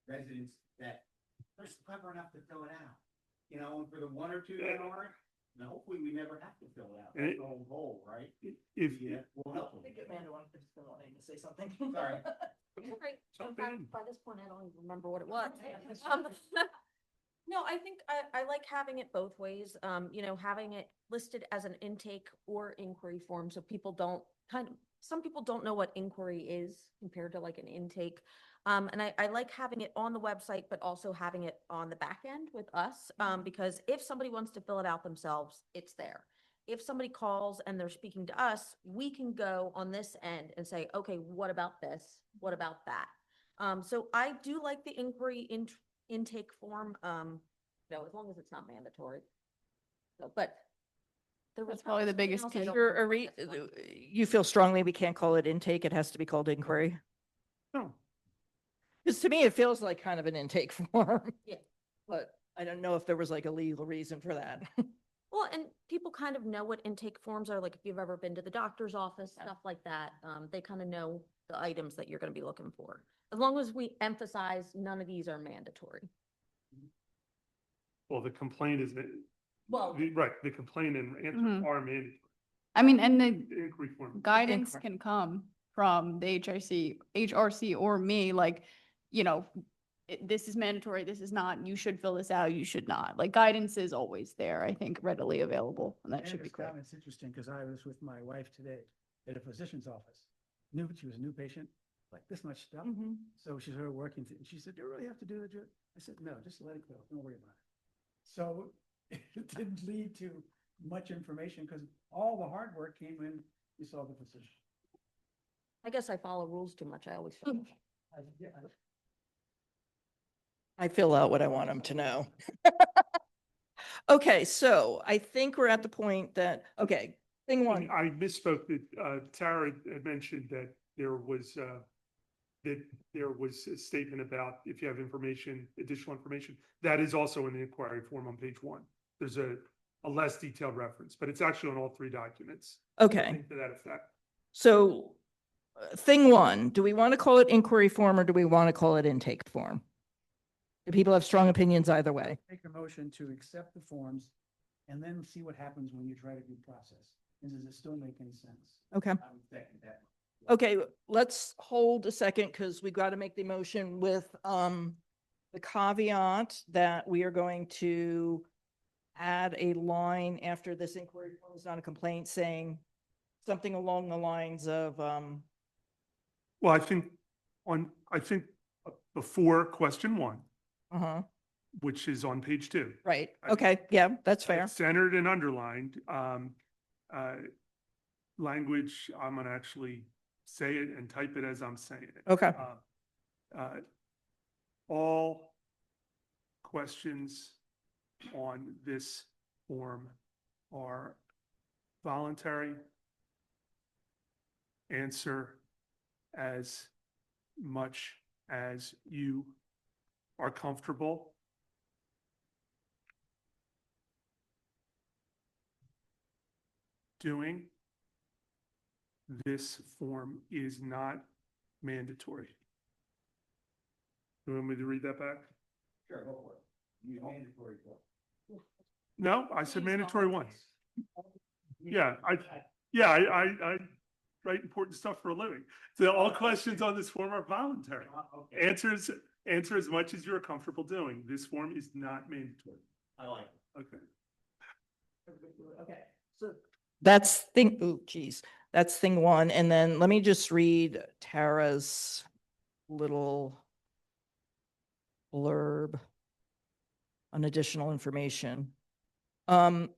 residents that they're clever enough to fill it out. And for the one or two that aren't, And hopefully we never have to fill it out. And That's it- the whole goal, right? If, Yeah, we'll help them. Amanda wanted to say something. Sorry. Right. Jump In fact, in. by this point, I don't even remember what it was. No, I think I like having it both ways, having it listed as an intake or inquiry form, so people don't some people don't know what inquiry is compared to like an intake. And I like having it on the website, but also having it on the back end with us, because if somebody wants to fill it out themselves, it's there. If somebody calls and they're speaking to us, we can go on this end and say, okay, what about this? What about that? So I do like the inquiry intake form, as long as it's not mandatory. So, but there was That's probably the something biggest else I piece. don't You're remember a at this point. you feel strongly we can't call it intake, it has to be called inquiry? no, Because to me, it feels like kind of an intake form. Yeah. But I don't know if there was like a legal reason for that. Well, and people kind of know what intake forms are, like if you've ever been to the doctor's office, stuff like that. They kind of know the items that you're going to be looking for. As long as we emphasize none of these are mandatory. well, the complaint is, Well, right, the complaint and answer Mhm. are mandatory. I mean, and the The inquiry form. guidance Incorrect. can come from the HRC or me, like, this is mandatory, this is not, you should fill this out, you should not. Like, guidance is always there, I think, readily available, and that should be Amanda's clear. comment's interesting because I was with my wife today at a physician's office. She was a new patient, like this much stuff. Mhm. So she started working, and she said, "Do you really have to do the?" I said, "No, just let it go. Don't worry about it." So it didn't lead to much information because all the hard work came when you saw the physician. I guess I follow rules too much. I always. feel- I fill out what I want them to know. Okay, so I think we're at the point that, okay, thing one. I misspoke that, Tara had mentioned that there was a statement about if you have information, additional information, that is also in the inquiry form on page 1. There's a less detailed reference, but it's actually on all 3 documents. Okay, Something to that effect. so thing one, do we want to call it inquiry form or do we want to call it intake form? Do people have strong opinions either way? Make a motion to accept the forms and then see what happens when you try to do process. And does it still make any sense? Okay. I would second that. Okay, let's hold a second because we got to make the motion with the caveat that we are going to add a line after this inquiry form is not a complaint saying something along the lines of Well, I think before question 1, uh-huh, which is on page 2. right. Okay, yeah, that's fair. Centered and underlined, language, I'm gonna actually say it and type it as I'm saying it. Okay. All questions on this form are voluntary. Answer as much as you are comfortable. Doing. This form is not mandatory. You want me to read that back? Sure, go for it. You mandatory for it. No, I said mandatory once. Yeah, I write important stuff for a living. So all questions on this form are voluntary. Okay, Answer as much as you're comfortable doing. This form is not mandatory. I like it. Okay. Okay, so that's thing, oh geez, that's thing one. And then let me just read Tara's little blurb on additional information. I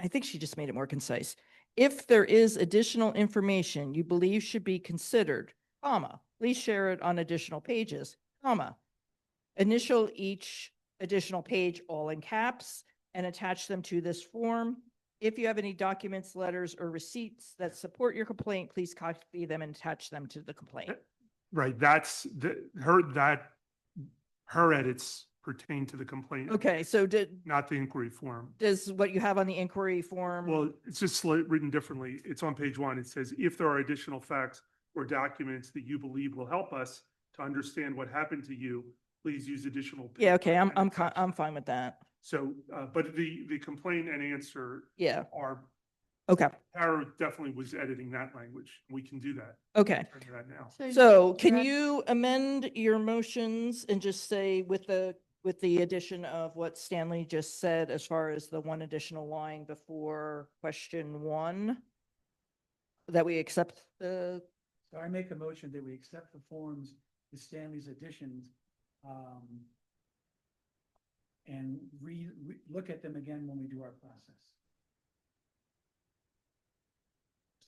think she just made it more concise. If there is additional information you believe should be considered, comma, please share it on additional pages, comma. Initial each additional page all in caps and attach them to this form. If you have any documents, letters, or receipts that support your complaint, please copy them and attach them to the complaint. Right, her edits pertain to the complaint. Okay, so Not the inquiry form. does what you have on the inquiry form? Well, it's just written differently. It's on page 1. It says, if there are additional facts or documents that you believe will help us to understand what happened to you, please use additional. Yeah, okay, paper I'm, and I'm, attachments." I'm fine with that. So, but the complaint and answer Yeah, are, okay, Tara definitely was editing that language. We can do that. okay. Turn to that now. So can you amend your motions and just say with the addition of what Stanley just said as far as the one additional line before question 1? That we accept the, So I make a motion that we accept the forms with Stanley's additions, and look at them again when we do our process.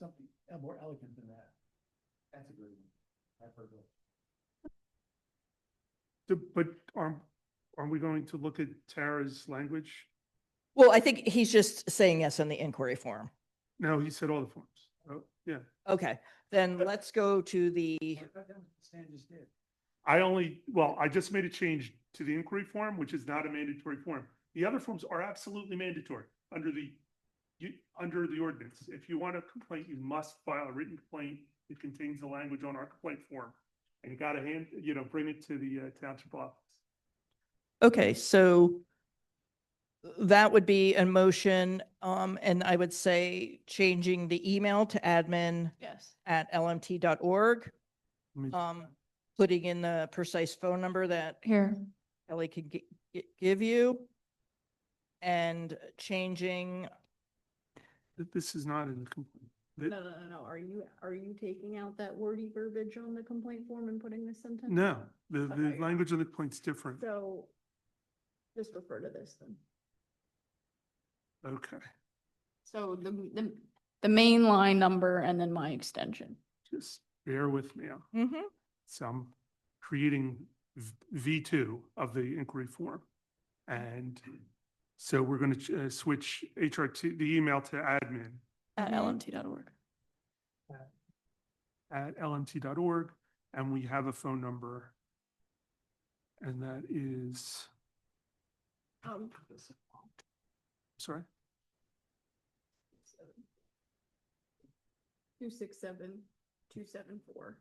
Something more elegant than that. That's a good one. I've heard of. But aren't we going to look at Tara's language? well, I think he's just saying yes on the inquiry form. No, he said all the forms. Oh, yeah. Okay, then let's go to the, I thought that's what Stan just did. I just made a change to the inquiry form, which is not a mandatory form. The other forms are absolutely mandatory under the ordinance. If you want a complaint, you must file a written complaint. It contains the language on our complaint form. And you gotta bring it to the township office. okay, so that would be a motion, and I would say changing the email to Yes. admin@lmt.org. Let me- Putting in the precise phone number that Here. Kelly could give you. And changing, This is not in the complaint. No. Are you taking out that wordy verbiage on the complaint form and putting this sentence? No, the Okay. language of the complaint's different. So just refer to this then. Okay, So the main line number and then my extension. just bear with me. mhm, So I'm creating V2 of the inquiry form. And so we're going to switch HRT, the email to admin At Mhm. lmt.org. at lmt.org. And we have a phone number. And that is, sorry, 267-274.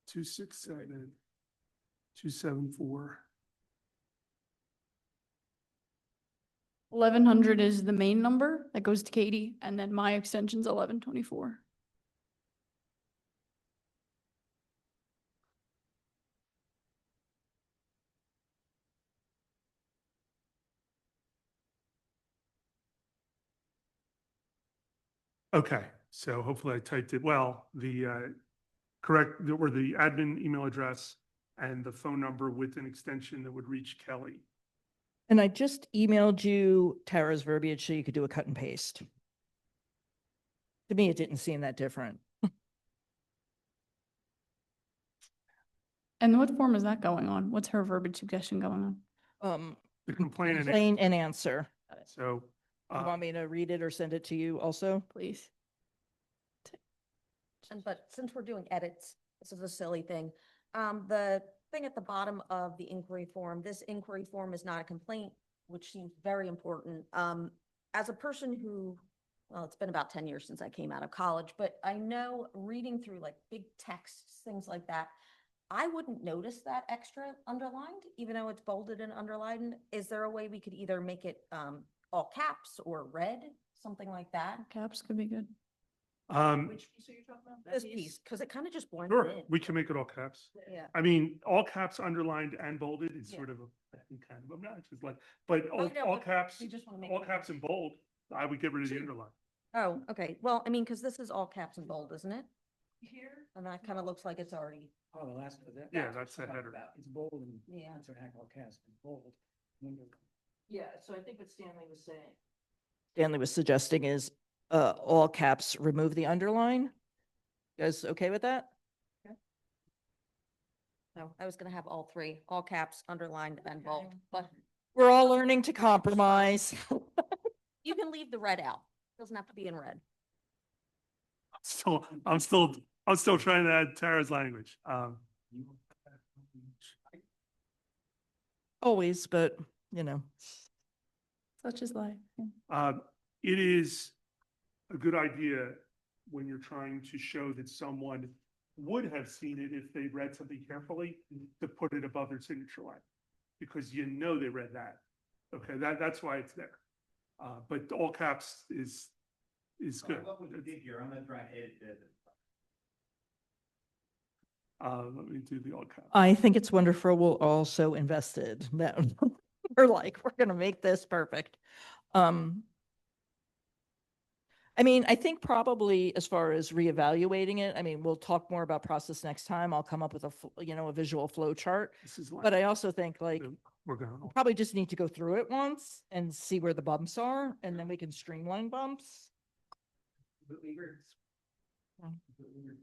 267-274. 1100 is the main number that goes to Katie, and then my extension's 1124. Okay, so hopefully I typed it well. The correct, or the admin email address and the phone number with an extension that would reach Kelly. and I just emailed you Tara's verbiage so you could do a cut and paste. To me, it didn't seem that different. And what form is that going on? What's her verbiage suggestion going on? The complaint and Complain and answer. so, You want me to read it or send it to you also? Please. But since we're doing edits, this is a silly thing. The thing at the bottom of the inquiry form, this inquiry form is not a complaint, which seems very important. As a person who, well, it's been about 10 years since I came out of college, but I know reading through like big texts, things like that, I wouldn't notice that extra underlined, even though it's bolded and underlined. Is there a way we could either make it all caps or red, something like that? Caps could be good. Which piece are you talking about? This piece, because it kind of just blends sure, in. we can make it all caps. Yeah. I mean, all caps underlined and bolded is Yeah. sort of kind of obnoxious, like, but I know, all but caps, we just want to make. all it- caps and bold, I would get rid of the underline. Oh, okay. Well, I mean, because this is all caps and bold, isn't it? Here. And that kind of looks like it's already, Oh, the last, that. Yeah, that's the what I'm header. about. It's bold and. Yeah. It's an actual cast, it's bold. Yeah, so I think what Stanley was saying. Stanley was suggesting is, all caps, remove the underline. You guys okay with that? no, I was gonna have all three, all caps, underlined and bold, but We're all learning to compromise. you can leave the red out. Doesn't have to be in red. I'm still trying to add Tara's language. Always, but you know, Such is life. Yeah. It is a good idea when you're trying to show that someone would have seen it if they read something carefully to put it above their signature line. because you know they read that. Okay, that's why it's there. But all caps is I good. love what you did here. I'm not trying to edit it. Let me do the all caps. I think it's wonderful. We're all so invested that we're like, we're gonna make this perfect. I mean, I think probably as far as reevaluating it, I mean, we'll talk more about process next time. I'll come up with a visual flow chart. This is like, But I also think like, we're going, we probably just need to go through it once and see where the bumps are, and then we can streamline bumps. Completely agree. Yeah. Completely agree.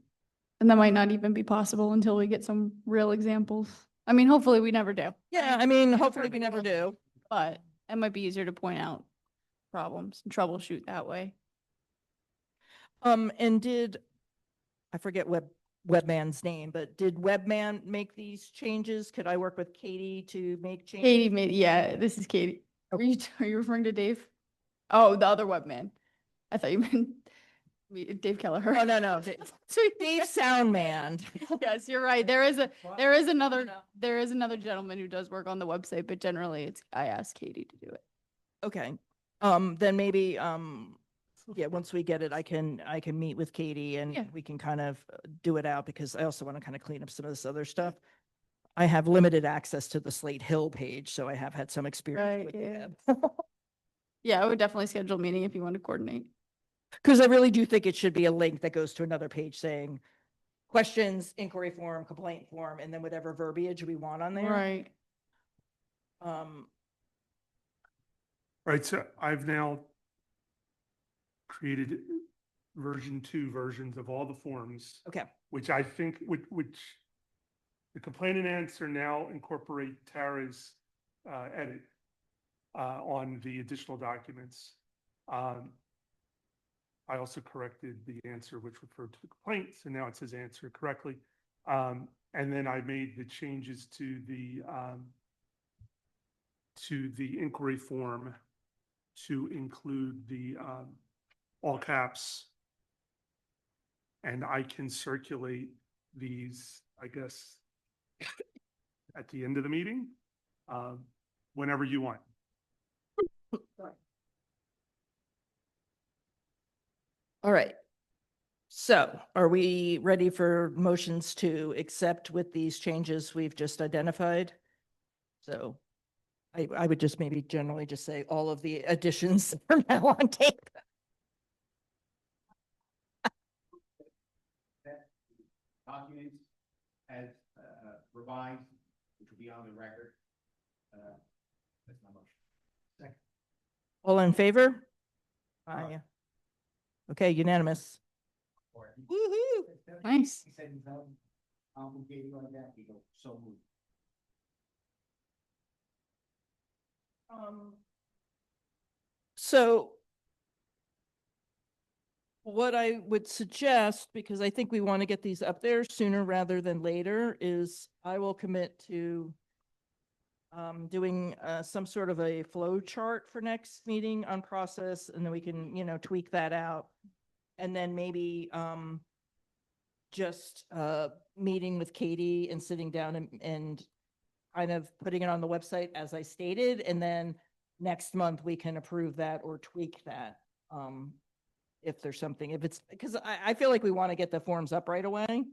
And that might not even be possible until we get some real examples. I mean, hopefully we never do, Yeah, I mean, hopefully we never do. but it might be easier to point out problems and troubleshoot that way. And I forget Webman's name, but did Webman make these changes? Could I work with Katie to make changes? Katie made, yeah, this is Katie. Are you referring to Dave? Oh, the other webman. I thought you meant Dave Kelleher. Oh, no. Sweet. Dave Soundman. Yes, you're right. There is another gentleman who does work on the website, but generally I ask Katie to do it. Okay. Then maybe, yeah, once we get it, I can meet with Katie Yeah. and we can kind of do it out, because I also want to kind of clean up some of this other stuff. I have limited access to the Slate Hill page, so I have had some experience Right, with the yeah. web. Yeah, I would definitely schedule a meeting if you want to coordinate. Because I really do think it should be a link that goes to another page saying questions, inquiry form, complaint form, and then whatever verbiage we want on there. Right. right, so I've now created version 2 versions of all the forms, Okay, which I think, which the complaint and answer now incorporate Tara's edit on the additional documents. I also corrected the answer which referred to the complaint, so now it says answer correctly. And then I made the changes to the inquiry form to include the all caps. And I can circulate these, I guess, at the end of the meeting, whenever you want. all right. So are we ready for motions to accept with these changes we've just identified? So I would just maybe generally just say all of the additions are now on tape. Documents as revised, which will be on the record. That's my motion. All in favor? Aye. Aye. Okay, unanimous. Or Woohoo! Nice. he said he felt complicated like that, he goes, so moved. So what I would suggest, because I think we want to get these up there sooner rather than later, is I will commit to doing some sort of a flow chart for next meeting on process, and then we can, tweak that out. And then maybe just meeting with Katie and sitting down and kind of putting it on the website as I stated, and then next month we can approve that or tweak that. If there's something, if it's, because I feel like we want to get the forms up right away.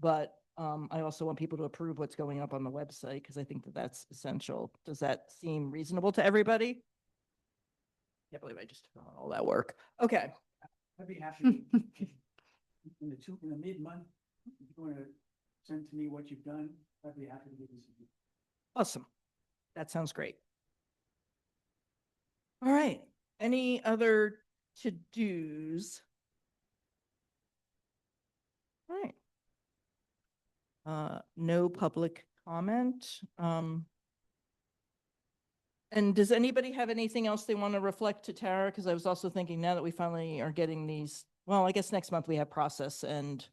But I also want people to approve what's going up on the website, because I think that that's essential. Does that seem reasonable to everybody? Can't believe I just did all that work. Okay. I'd be happy in the mid-month, if you want to send to me what you've done, I'd be happy to give you some. Awesome. That sounds great. All right. Any other to-dos? All right. No public comment. And does anybody have anything else they want to reflect to Tara? Because I was also thinking, now that we finally are getting these, well, I guess next month we have process and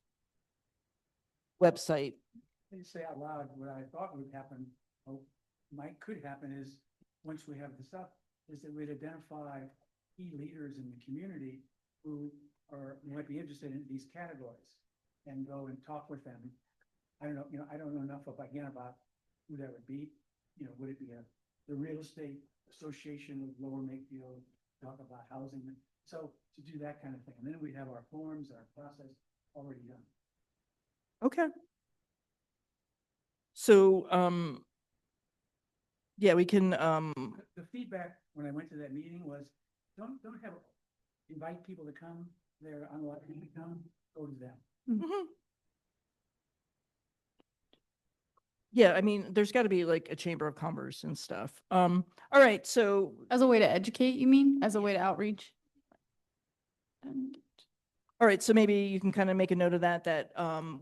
website. I say out loud, what I thought would happen, could happen is, once we have the stuff, is that we'd identify key leaders in the community who might be interested in these categories and go and talk with them. I don't know, I don't know enough about who that would be, you know, would it be the real estate association of Lower Makefield, talk about housing? So to do that kind of thing, and then we'd have our forms, our process already done. Okay. So, yeah, we can, The feedback when I went to that meeting was, don't invite people to come, they're unlikely to come, go to them. mhm. Yeah, I mean, there's got to be like a chamber of commerce and stuff. All right, so, As a way to educate, you mean? As a way to outreach? all right, so maybe you can kind of make a note of that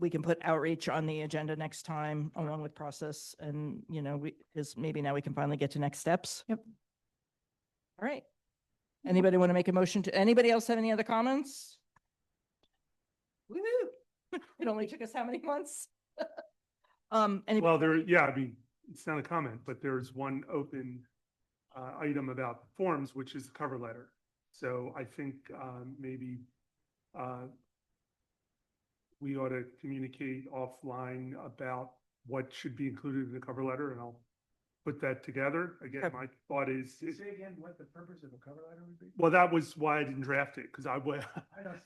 we can put outreach on the agenda next time along with process and, you know, because maybe now we can finally get to next steps. Yep. All right. Anybody want to make a motion to, anybody else have any other comments? Woo-hoo. It only took us how many months? Anybody? Well, yeah, I mean, it's not a comment, but there's one open item about forms, which is the cover letter. So I think maybe we ought to communicate offline about what should be included in the cover letter, and I'll put that together. Again, Okay. my thought is, Say again what the purpose of a cover letter would be? well, that was why I didn't draft it, because I don't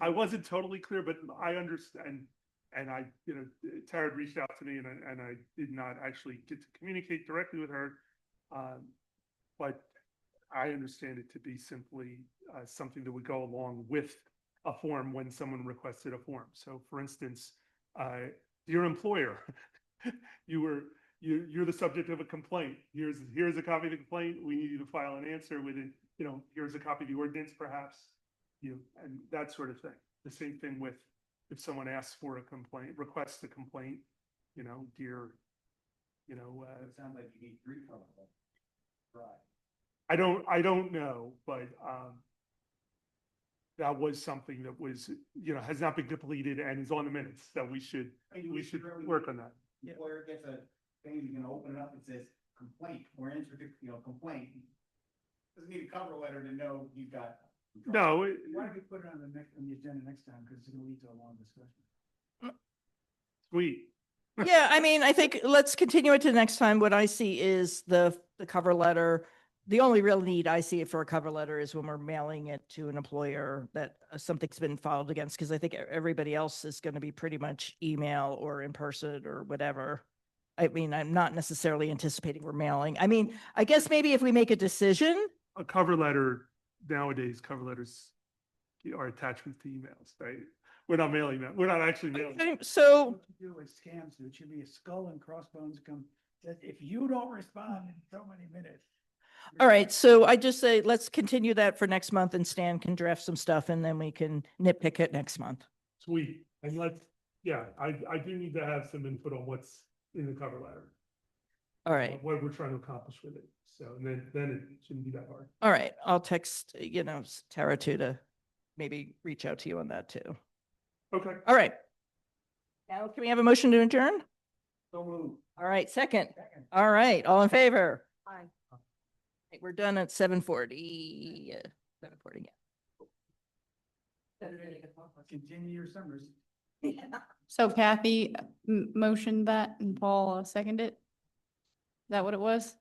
I see- wasn't totally clear, but I understand. And I, you know, Tara had reached out to me and I did not actually get to communicate directly with her. But I understand it to be simply something that would go along with a form when someone requested a form. So for instance, your employer, you're the subject of a complaint. Here's a copy of the complaint. We need you to file an answer with it. You know, here's a copy of the ordinance perhaps, you know, and that sort of thing. The same thing with if someone asks for a complaint, requests a complaint, you know, dear, you know, It sounds like you need 3 cover letters. Right. I don't know, but that was something that was, you know, has not been completed and is on the minutes that we should really work on that. Employer gets a thing, you can open it up, it says complaint, or answer to, you know, complaint. Doesn't need a cover letter to know you've got. No, Why don't we put it on the agenda next time, because it's gonna lead to a long discussion. sweet. Yeah, I mean, I think let's continue it to next time. What I see is the cover letter. The only real need I see for a cover letter is when we're mailing it to an employer that something's been filed against, because I think everybody else is going to be pretty much email or in person or whatever. I mean, I'm not necessarily anticipating we're mailing. I mean, I guess maybe if we make a decision, A cover letter, nowadays, cover letters are attachments to emails, right? We're not mailing them. We're not actually mailing. them. so, What you do with scams, it should be a skull and crossbones come, that if you don't respond in so many minutes. all right. So I just say, let's continue that for next month and Stan can draft some stuff and then we can nitpick it next month. Sweet. And I do need to have some input on what's in the cover letter. All right. What we're trying to accomplish with it. So, and then it shouldn't be that hard. All right. I'll text, you know, Tara too, to maybe reach out to you on that too. Okay. All right. Now, can we have a motion to adjourn? So move. All right, second. Second. All right, all in favor? Aye. We're done at 7:40. 7:40, Continue your summers. yeah. So Kathy motioned that and Paul seconded it? Is that what it was?